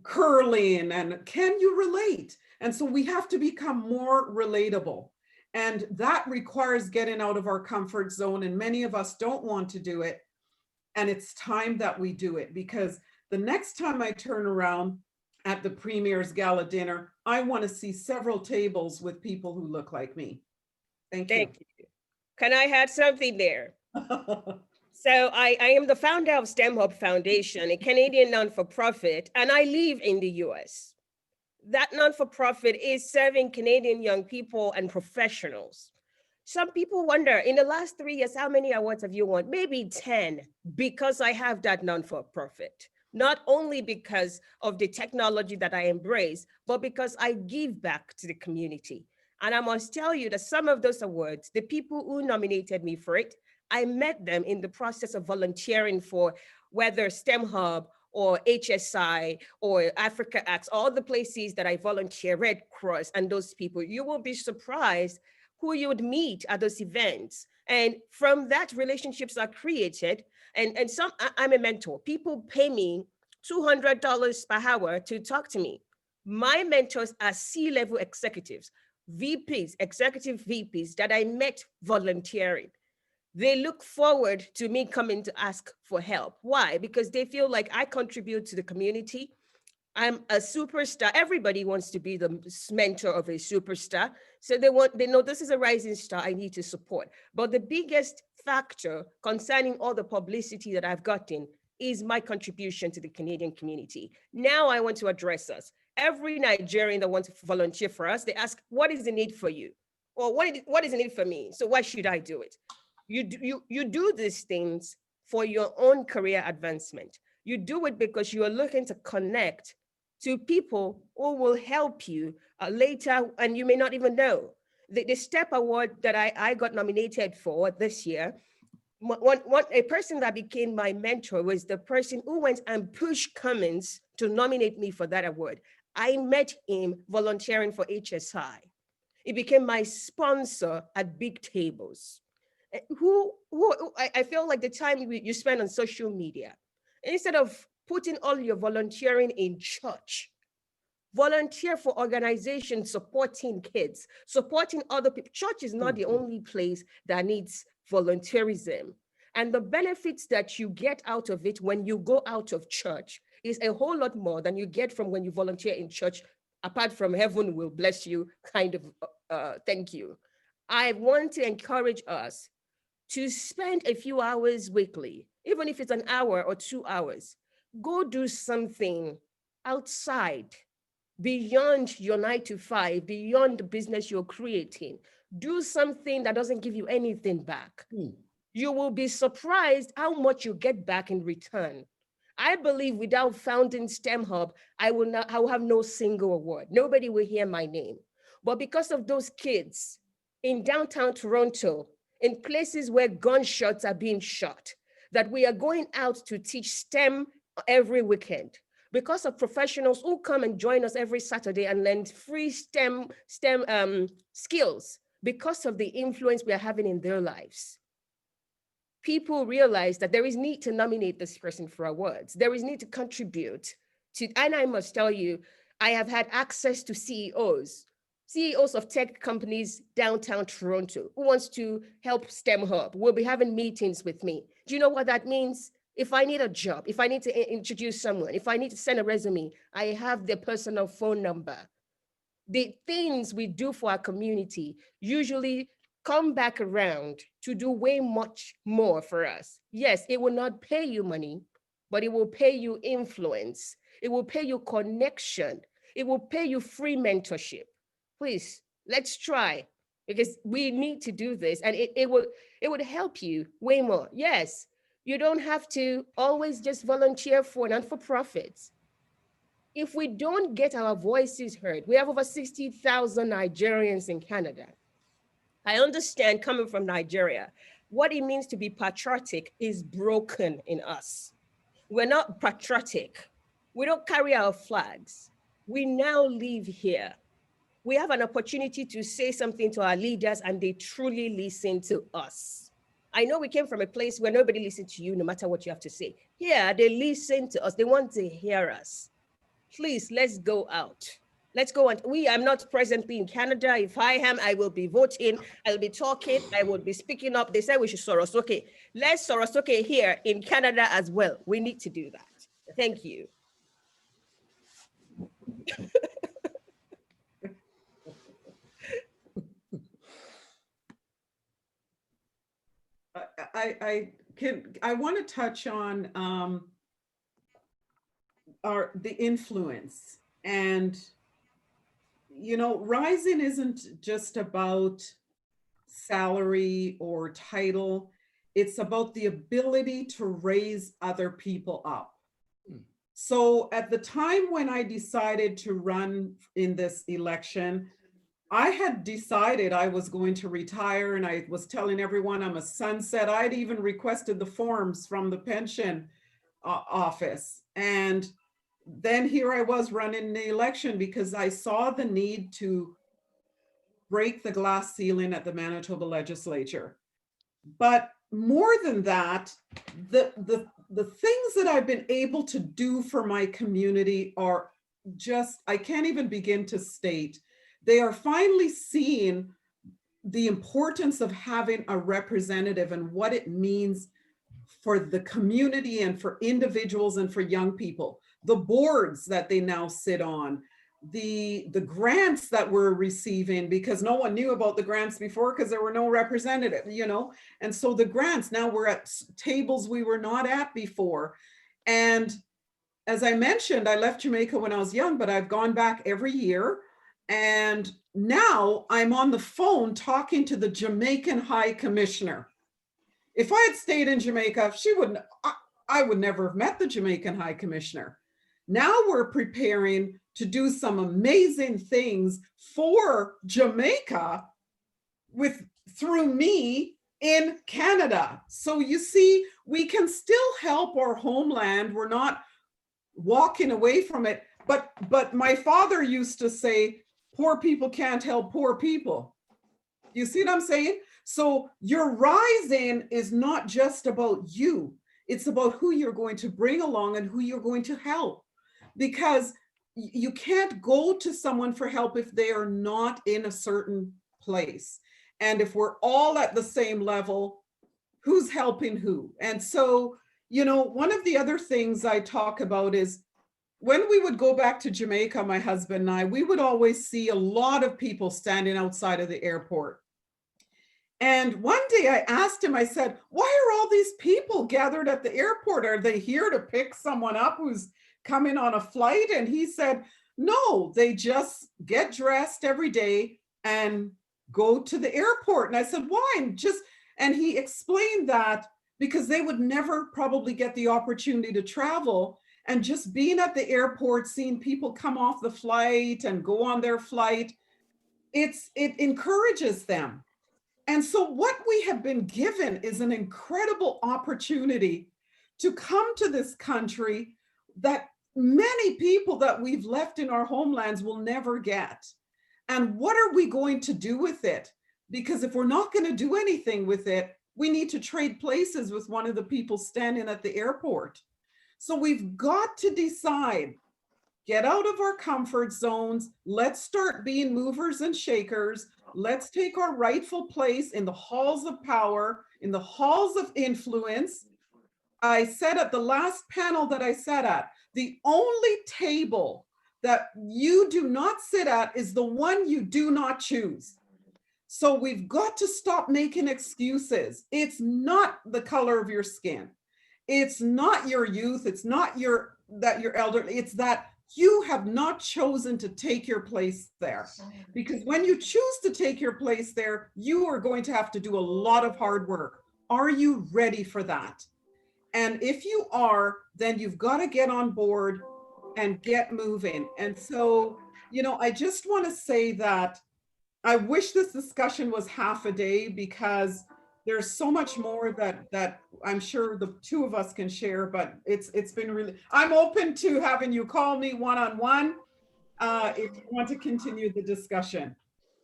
curling, and can you relate? And so we have to become more relatable. And that requires getting out of our comfort zone. And many of us don't want to do it. And it's time that we do it, because the next time I turn around at the Premier's Gala dinner, I want to see several tables with people who look like me. Thank you. Thank you. Can I add something there? So I am the founder of STEM Hub Foundation, a Canadian non-for-profit, and I live in the US. That non-for-profit is serving Canadian young people and professionals. Some people wonder, in the last 3 years, how many awards have you won? Maybe 10, because I have that non-for-profit. Not only because of the technology that I embrace, but because I give back to the community. And I must tell you that some of those awards, the people who nominated me for it, I met them in the process of volunteering for whether STEM Hub or HSI or Africa Acts, all the places that I volunteer, Red Cross and those people. You will be surprised who you would meet at those events. And from that, relationships are created. And some, I'm a mentor. People pay me $200 per hour to talk to me. My mentors are C-level executives, VPs, executive VPs that I met volunteering. They look forward to me coming to ask for help. Why? Because they feel like I contribute to the community. I'm a superstar. Everybody wants to be the mentor of a superstar. So they know this is a rising star I need to support. But the biggest factor concerning all the publicity that I've gotten is my contribution to the Canadian community. Now I want to address us. Every Nigerian that wants to volunteer for us, they ask, what is the need for you? Or what is the need for me? So why should I do it? You do these things for your own career advancement. You do it because you are looking to connect to people who will help you later, and you may not even know. The STEP award that I got nominated for this year, a person that became my mentor was the person who went and pushed Cummins to nominate me for that award. I met him volunteering for HSI. He became my sponsor at big tables. I feel like the time you spend on social media, instead of putting all your volunteering in church, volunteer for organizations supporting kids, supporting other people. Church is not the only place that needs volunteerism. And the benefits that you get out of it when you go out of church is a whole lot more than you get from when you volunteer in church, apart from heaven will bless you kind of thank you. I want to encourage us to spend a few hours weekly, even if it's an hour or 2 hours, go do something outside, beyond your 9 to 5, beyond the business you're creating. Do something that doesn't give you anything back. You will be surprised how much you get back in return. I believe without founding STEM Hub, I will have no single award. Nobody will hear my name. But because of those kids in downtown Toronto, in places where gunshots are being shot, that we are going out to teach STEM every weekend, because of professionals who come and join us every Saturday and learn free STEM skills. because of the influence we are having in their lives. People realize that there is need to nominate this person for awards. There is need to contribute to, and I must tell you, I have had access to CEOs of tech companies downtown Toronto who wants to help STEM Hub. Will be having meetings with me. Do you know what that means? If I need a job, if I need to introduce someone, if I need to send a resume, I have their personal phone number. The things we do for our community usually come back around to do way much more for us. Yes, it will not pay you money, but it will pay you influence. It will pay you connection. It will pay you free mentorship. Please, let's try, because we need to do this, and it would help you way more. Yes, you don't have to always just volunteer for non-for-profits. If we don't get our voices heard, we have over 60,000 Nigerians in Canada. I understand, coming from Nigeria, what it means to be patriotic is broken in us. We're not patriotic. We don't carry our flags. We now live here. We have an opportunity to say something to our leaders, and they truly listen to us. I know we came from a place where nobody listened to you no matter what you have to say. Here, they listen to us. They want to hear us. Please, let's go out. Let's go. And I'm not presently in Canada. If I am, I will be voting. I'll be talking. I will be speaking up. They say we should Sorosoke. Let's Sorosoke here in Canada as well. We need to do that. Thank you. I want to touch on the influence. And rising isn't just about salary or title. It's about the ability to raise other people up. So at the time when I decided to run in this election, I had decided I was going to retire, and I was telling everyone I'm a sunset. I'd even requested the forms from the pension office. And then here I was running the election because I saw the need to break the glass ceiling at the Manitoba legislature. But more than that, the things that I've been able to do for my community are just, I can't even begin to state. They are finally seeing the importance of having a representative and what it means for the community and for individuals and for young people. The boards that they now sit on, the grants that we're receiving, because no one knew about the grants before because there were no representative, and so the grants, now we're at tables we were not at before. And as I mentioned, I left Jamaica when I was young, but I've gone back every year. And now I'm on the phone talking to the Jamaican High Commissioner. If I had stayed in Jamaica, I would never have met the Jamaican High Commissioner. Now we're preparing to do some amazing things for Jamaica through me in Canada. So you see, we can still help our homeland. We're not walking away from it. But my father used to say, poor people can't help poor people. You see what I'm saying? So your rising is not just about you. It's about who you're going to bring along and who you're going to help. Because you can't go to someone for help if they are not in a certain place. And if we're all at the same level, who's helping who? And so, one of the other things I talk about is when we would go back to Jamaica, my husband and I, we would always see a lot of people standing outside of the airport. And one day I asked him, I said, why are all these people gathered at the airport? Are they here to pick someone up who's coming on a flight? And he said, no, they just get dressed every day and go to the airport. And I said, why? And he explained that because they would never probably get the opportunity to travel. And just being at the airport, seeing people come off the flight and go on their flight, it encourages them. And so what we have been given is an incredible opportunity to come to this country that many people that we've left in our homelands will never get. And what are we going to do with it? Because if we're not going to do anything with it, we need to trade places with one of the people standing at the airport. So we've got to decide, get out of our comfort zones. Let's start being movers and shakers. Let's take our rightful place in the halls of power, in the halls of influence. I said at the last panel that I sat at, the only table that you do not sit at is the one you do not choose. So we've got to stop making excuses. It's not the color of your skin. It's not your youth. It's not that you're elderly. It's that you have not chosen to take your place there. Because when you choose to take your place there, you are going to have to do a lot of hard work. Are you ready for that? And if you are, then you've got to get on board and get moving. And so, I just want to say that I wish this discussion was half a day, because there's so much more that I'm sure the two of us can share, but it's been really, I'm open to having you call me one-on-one if you want to continue the discussion.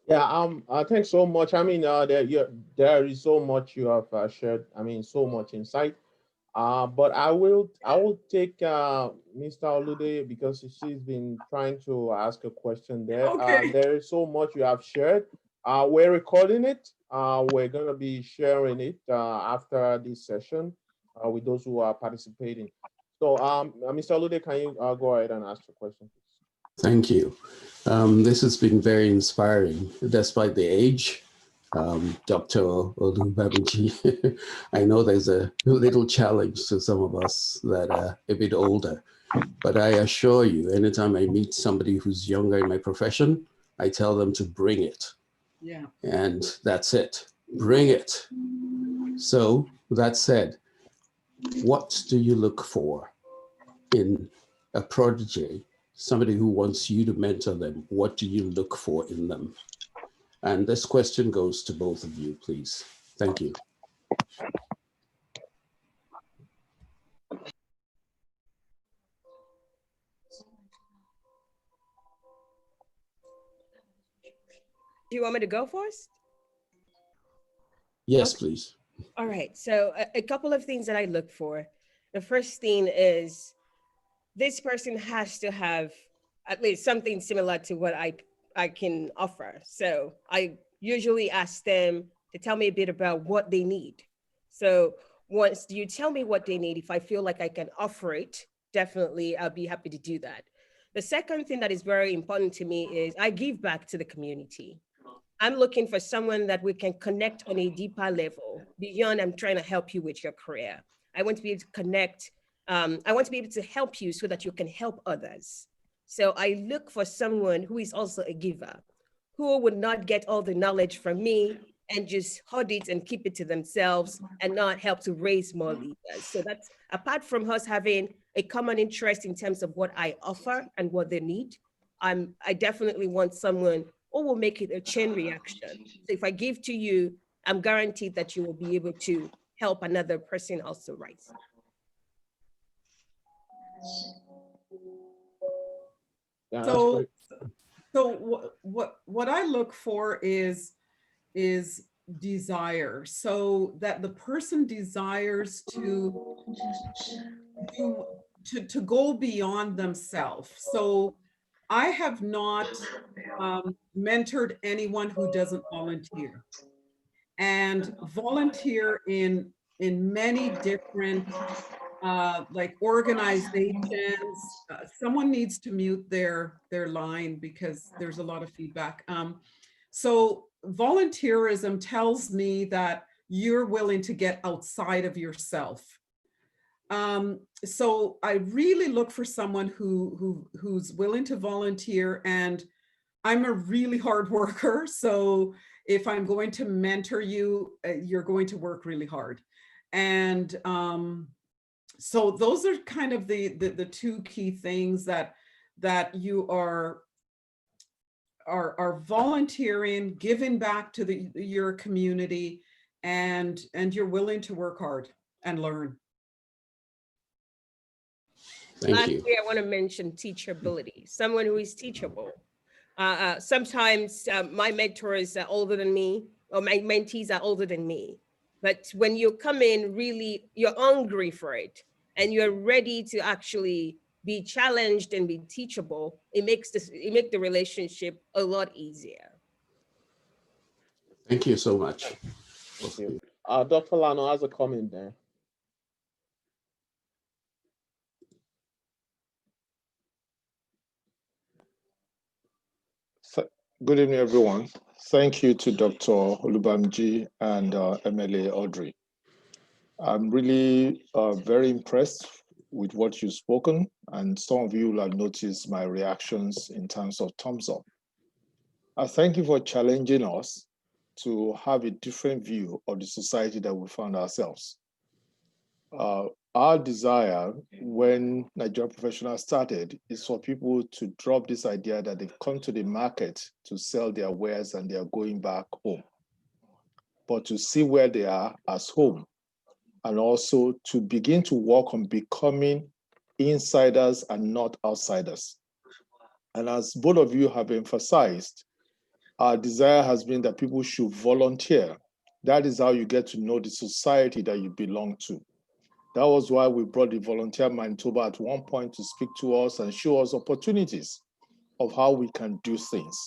Yeah, thanks so much. I mean, there is so much you have shared. I mean, so much insight. But I will take Mr. Olude, because she's been trying to ask a question there. Okay. There is so much you have shared. We're recording it. We're going to be sharing it after this session with those who are participating. So, Mr. Olude, can you go ahead and ask your question, please? Thank you. This has been very inspiring, despite the age. Dr. Olubamiji, I know there's a little challenge to some of us that are a bit older, but I assure you, anytime I meet somebody who's younger in my profession, I tell them to bring it. Yeah. And that's it, bring it. So that said, what do you look for in a protege, somebody who wants you to mentor them? What do you look for in them? And this question goes to both of you, please. Thank you. Do you want me to go first? Yes, Okay. please. All right. So a couple of things that I look for. The first thing is this person has to have at least something similar to what I can offer. So I usually ask them to tell me a bit about what they need. So once you tell me what they need, if I feel like I can offer it, definitely I'll be happy to do that. The second thing that is very important to me is I give back to the community. I'm looking for someone that we can connect on a deeper level beyond I'm trying to help you with your career. I want to be able to connect. I want to be able to help you so that you can help others. So I look for someone who is also a giver, who would not get all the knowledge from me and just hoard it and keep it to themselves and not help to raise more leaders. So that's apart from us having a common interest in terms of what I offer and what they need. I definitely want someone who will make it a chain reaction. So if I give to you, I'm guaranteed that you will be able to help another person also rise. Yeah, So what I look for is desire, so that the person desires to go beyond themselves. So I have not mentored anyone who doesn't volunteer, and volunteer in many different like organizations. Someone needs to mute their line because there's a lot of feedback. So volunteerism tells me that you're willing to get outside of yourself. So I really look for someone who's willing to volunteer, and I'm a really hard worker. So if I'm going to mentor you, you're going to work really hard. And so those are kind of the two key things that you are volunteering, giving back to your community, and you're willing to work hard and learn. Thank you. Lastly, I want to mention teachability, someone who is teachable. Sometimes my mentors are older than me, or my mentees are older than me. But when you come in, really, you're hungry for it and you're ready to actually be challenged and be teachable, it makes the relationship a lot easier. Thank you so much. Thank you. Dr. Lano has a comment there. Good evening, everyone. Thank you to Dr. Olubamji and MLA Audrey. I'm really very impressed with what you've spoken, and some of you will have noticed my reactions in terms of thumbs up. I thank you for challenging us to have a different view of the society that we found ourselves. Our desire when Nigerian Professionals started is for people to drop this idea that they've come to the market to sell their wares and they're going back home, but to see where they are as home, and also to begin to work on becoming insiders and not outsiders. And as both of you have emphasized, our desire has been that people should volunteer. That is how you get to know the society that you belong to. That was why we brought the Volunteer Manitoba at one point to speak to us and show us opportunities of how we can do things.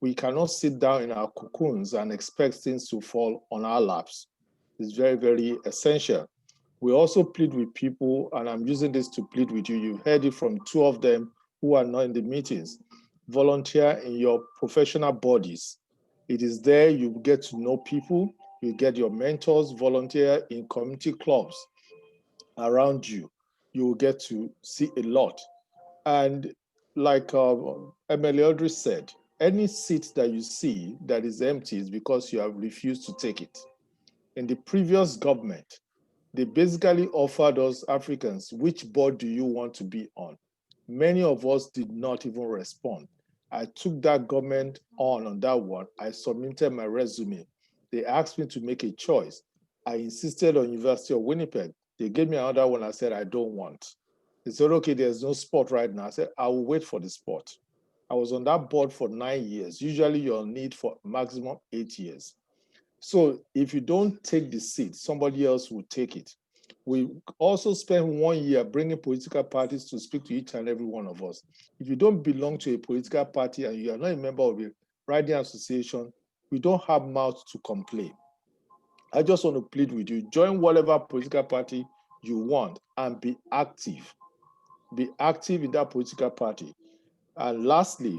We cannot sit down in our cocoons and expect things to fall on our laps. It's very, very essential. We also plead with people, and I'm using this to plead with you. You've heard it from two of them who are not in the meetings. Volunteer in your professional bodies. It is there you get to know people, you get your mentors, volunteer in community clubs around you. You will get to see a lot. And like Emily Audrey said, any seat that you see that is empty is because you have refused to take it. In the previous government, they basically offered us Africans, which board do you want to be on? Many of us did not even respond. I took that government on that one. I submitted my resume. They asked me to make a choice. I insisted on University of Winnipeg. They gave me another one. I said, I don't want. They said, okay, there's no spot right now. I said, I will wait for the spot. I was on that board for 9 years. Usually you'll need for maximum 8 years. So if you don't take the seat, somebody else will take it. We also spent 1 year bringing political parties to speak to each and every one of us. If you don't belong to a political party and you are not a member of a riding association, we don't have mouth to complain. I just want to plead with you, join whatever political party you want and be active. Be active in that political party. And lastly,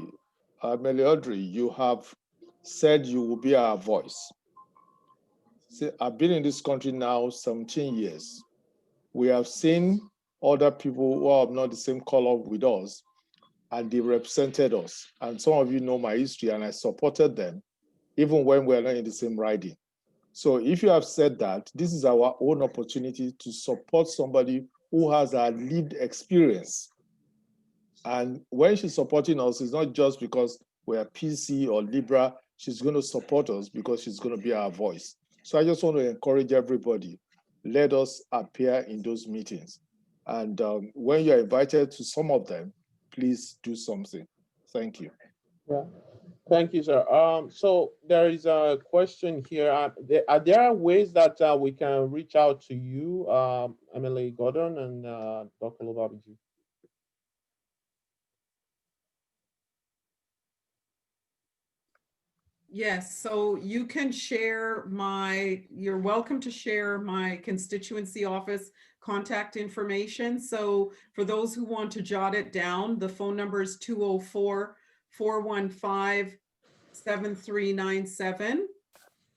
Melly Audrey, you have said you will be our voice. See, I've been in this country now 17 years. We have seen other people who are not the same color with us, and they represented us. And some of you know my history, and I supported them, even when we're not in the same riding. So if you have said that, this is our own opportunity to support somebody who has a lived experience. And when she's supporting us, it's not just because we're PC or Libra, she's going to support us because she's going to be our voice. So I just want to encourage everybody, let us appear in those meetings. And when you're invited to some of them, please do something. Thank you. Yeah. Thank you, sir. So there is a question here. Are there ways that we can reach out to you, Emily Gordon and Dr. Olubamiji? Yes, so you can share you're welcome to share my constituency office contact information. So for those who want to jot it down, the phone number is 204-415-7397.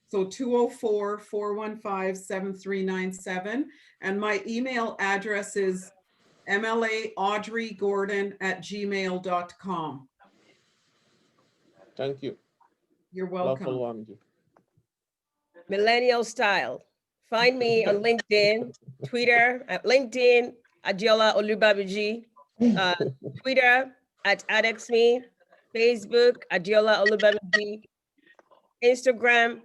So 204-415-7397. And my email address is mlaaudreygordon@gmail.com. Thank you. You're welcome. Millennial style. Find me on LinkedIn, Twitter, at LinkedIn, Adiola Olubamiji, Twitter at AdexMe, Facebook, Adiola Olubamiji, Instagram,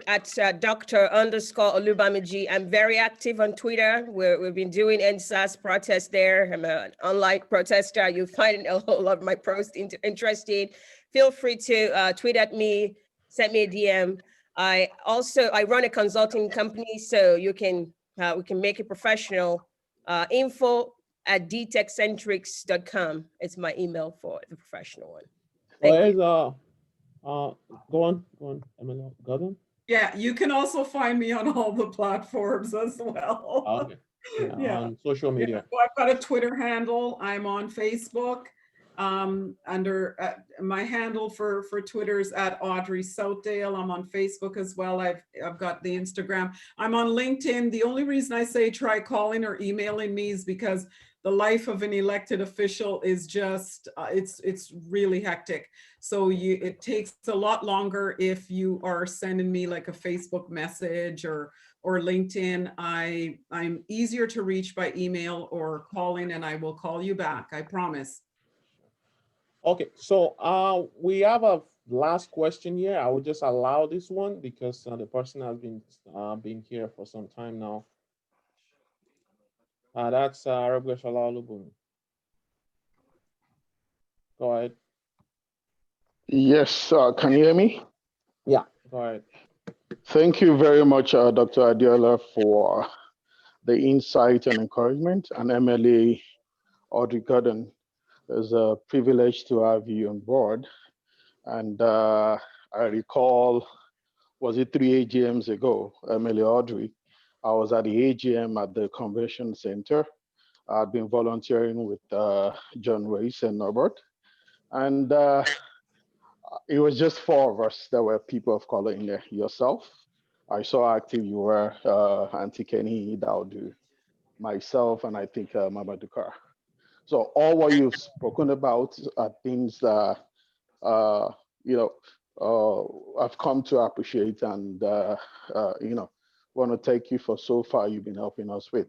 at Dr._Olubamiji. I'm very active on Twitter. We've been doing NSAS protests there. I'm an online protester. You'll find a whole lot of my posts interesting. Feel free to tweet at me, send me a DM. I run a consulting company, so we can make it professional. info@dtechcentrics.com is my email for the professional one. Thank you. Go on, Emily Gordon. Yeah, you can also find me on all the platforms as well. Okay. Yeah. On social media. So I've got a Twitter handle. I'm on Facebook. Under my handle for Twitter is @Audrey Southdale. I'm on Facebook as well. I've got the Instagram. I'm on LinkedIn. The only reason I say try calling or emailing me is because the life of an elected official is just it's really hectic. So it takes a lot longer if you are sending me like a Facebook message or LinkedIn. I'm easier to reach by email or calling, and I will call you back. I promise. Okay, so we have a last question here. I will just allow this one because the person has been here for some time now. That's Regreshala Olubun. Go ahead. Yes, can you hear me? Yeah, go ahead. Thank you very much, Dr. Adiola, for the insight and encouragement, and MLA Audrey Gordon. It's a privilege to have you on board. And I recall, was it 3 AGMs ago, MLA Audrey? I was at the AGM at the Convention Center. I'd been volunteering with John Race and Norbert. And it was just 4 of us that were people of color in there. Yourself, I saw how active you were, Auntie Kenny, Daudu, myself, and I think Mama Dukar. So all what you've spoken about are things that, I've come to appreciate and, want to thank you for so far you've been helping us with.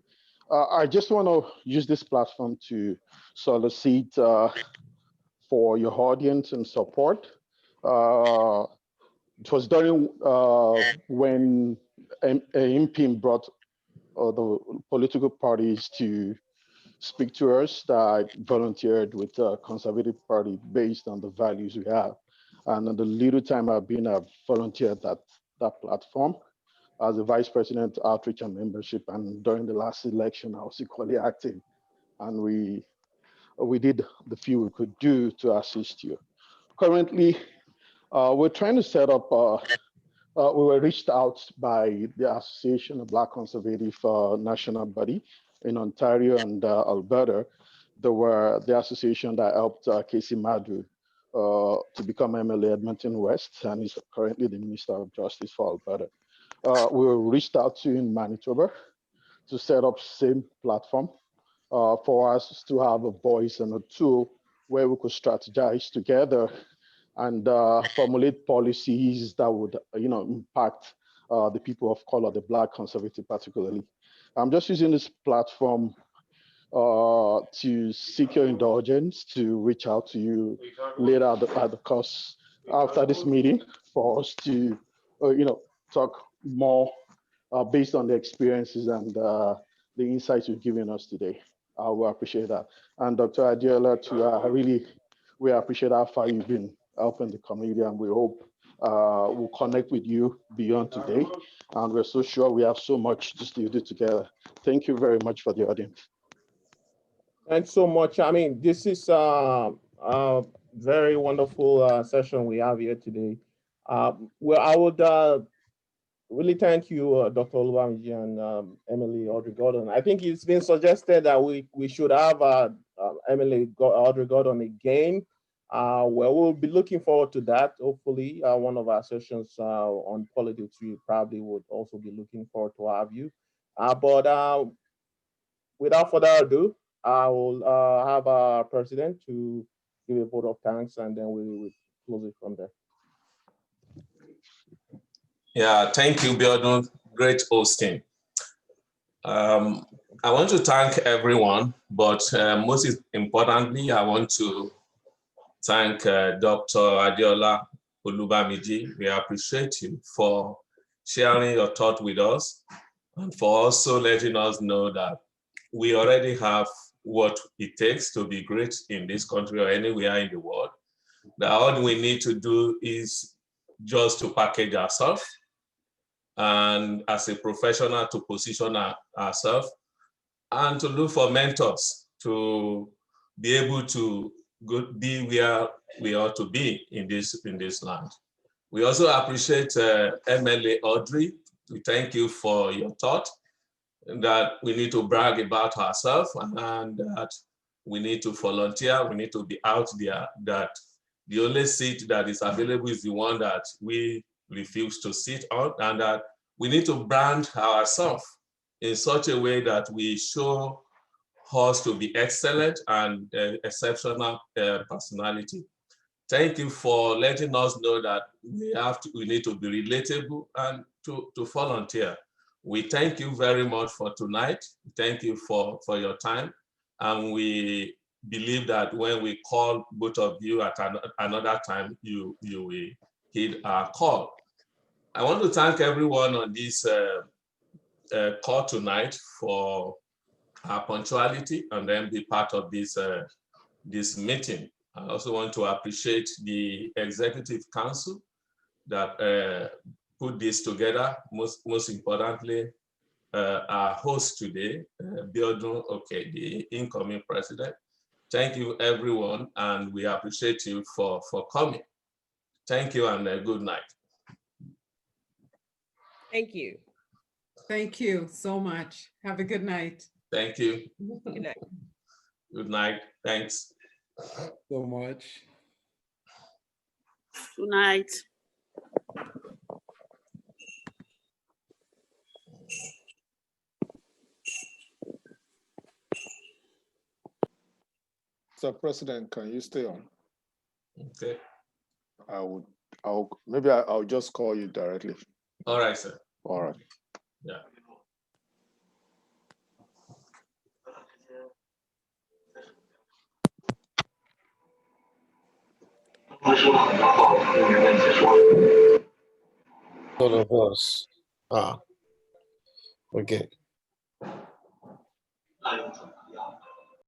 I just want to use this platform to solicit for your audience and support. It was during when NPIM brought the political parties to speak to us that I volunteered with the Conservative Party based on the values we have. And in the little time I've been, I've volunteered at that platform as a vice president, outreach and membership. And during the last election, I was equally active. And we did the few we could do to assist you. Currently, we're trying to set up, we were reached out by the Association of Black Conservative National Body in Ontario and Alberta. They were the association that helped Casey Madu to become MLA Edmonton West, and is currently the Minister of Justice for Alberta. We were reached out to in Manitoba to set up same platform for us to have a voice and a tool where we could strategize together and formulate policies that would, impact the people of color, the Black conservative particularly. I'm just using this platform to seek your indulgence to reach out to you later at the course after this meeting for us to, talk more based on the experiences and the insights you've given us today. I will appreciate that. And Dr. Adiola, we appreciate how far you've been helping the community, and we hope we'll connect with you beyond today. And we're so sure we have so much to still do together. Thank you very much for the audience. Thanks so much. I mean, this is a very wonderful session we have here today. Well, I would really thank you, Dr. Oluwamiji and Emily Audrey Gordon. I think it's been suggested that we should have Emily Audrey Gordon again. Well, we'll be looking forward to that. Hopefully, one of our sessions on politics, we probably would also be looking forward to have you. But without further ado, I will have our president to give a vote of thanks, and then we will close it from there. Yeah, thank you, Biodun. Great hosting. I want to thank everyone, but most importantly, I want to thank Dr. Adiola Olubamiji. We appreciate you for sharing your thought with us and for also letting us know that we already have what it takes to be great in this country or anywhere in the world. That all we need to do is just to package ourselves and as a professional to position ourselves, and to look for mentors to be able to be where we ought to be in this land. We also appreciate MLA Audrey. We thank you for your thought that we need to brag about ourselves and that we need to volunteer, we need to be out there, that the only seat that is available is the one that we refuse to sit on, and that we need to brand ourselves in such a way that we show us to be excellent and exceptional personality. Thank you for letting us know that we need to be relatable and to volunteer. We thank you very much for tonight. Thank you for your time. And we believe that when we call both of you at another time, you will heed our call. I want to thank everyone on this call tonight for our punctuality and then be part of this, this meeting. I also want to appreciate the Executive Council that put this together. Most importantly, our host today, Biodun, okay, the incoming president. Thank you, everyone, and we appreciate you for coming. Thank you and good night. Thank you. Thank you so much. Have a good night. Thank you. Good night. Good night. Thanks. So much. Good night. Mr. President, can you stay on? Okay. I'll just call you directly. All right, sir. All right. Yeah. All of us. Okay.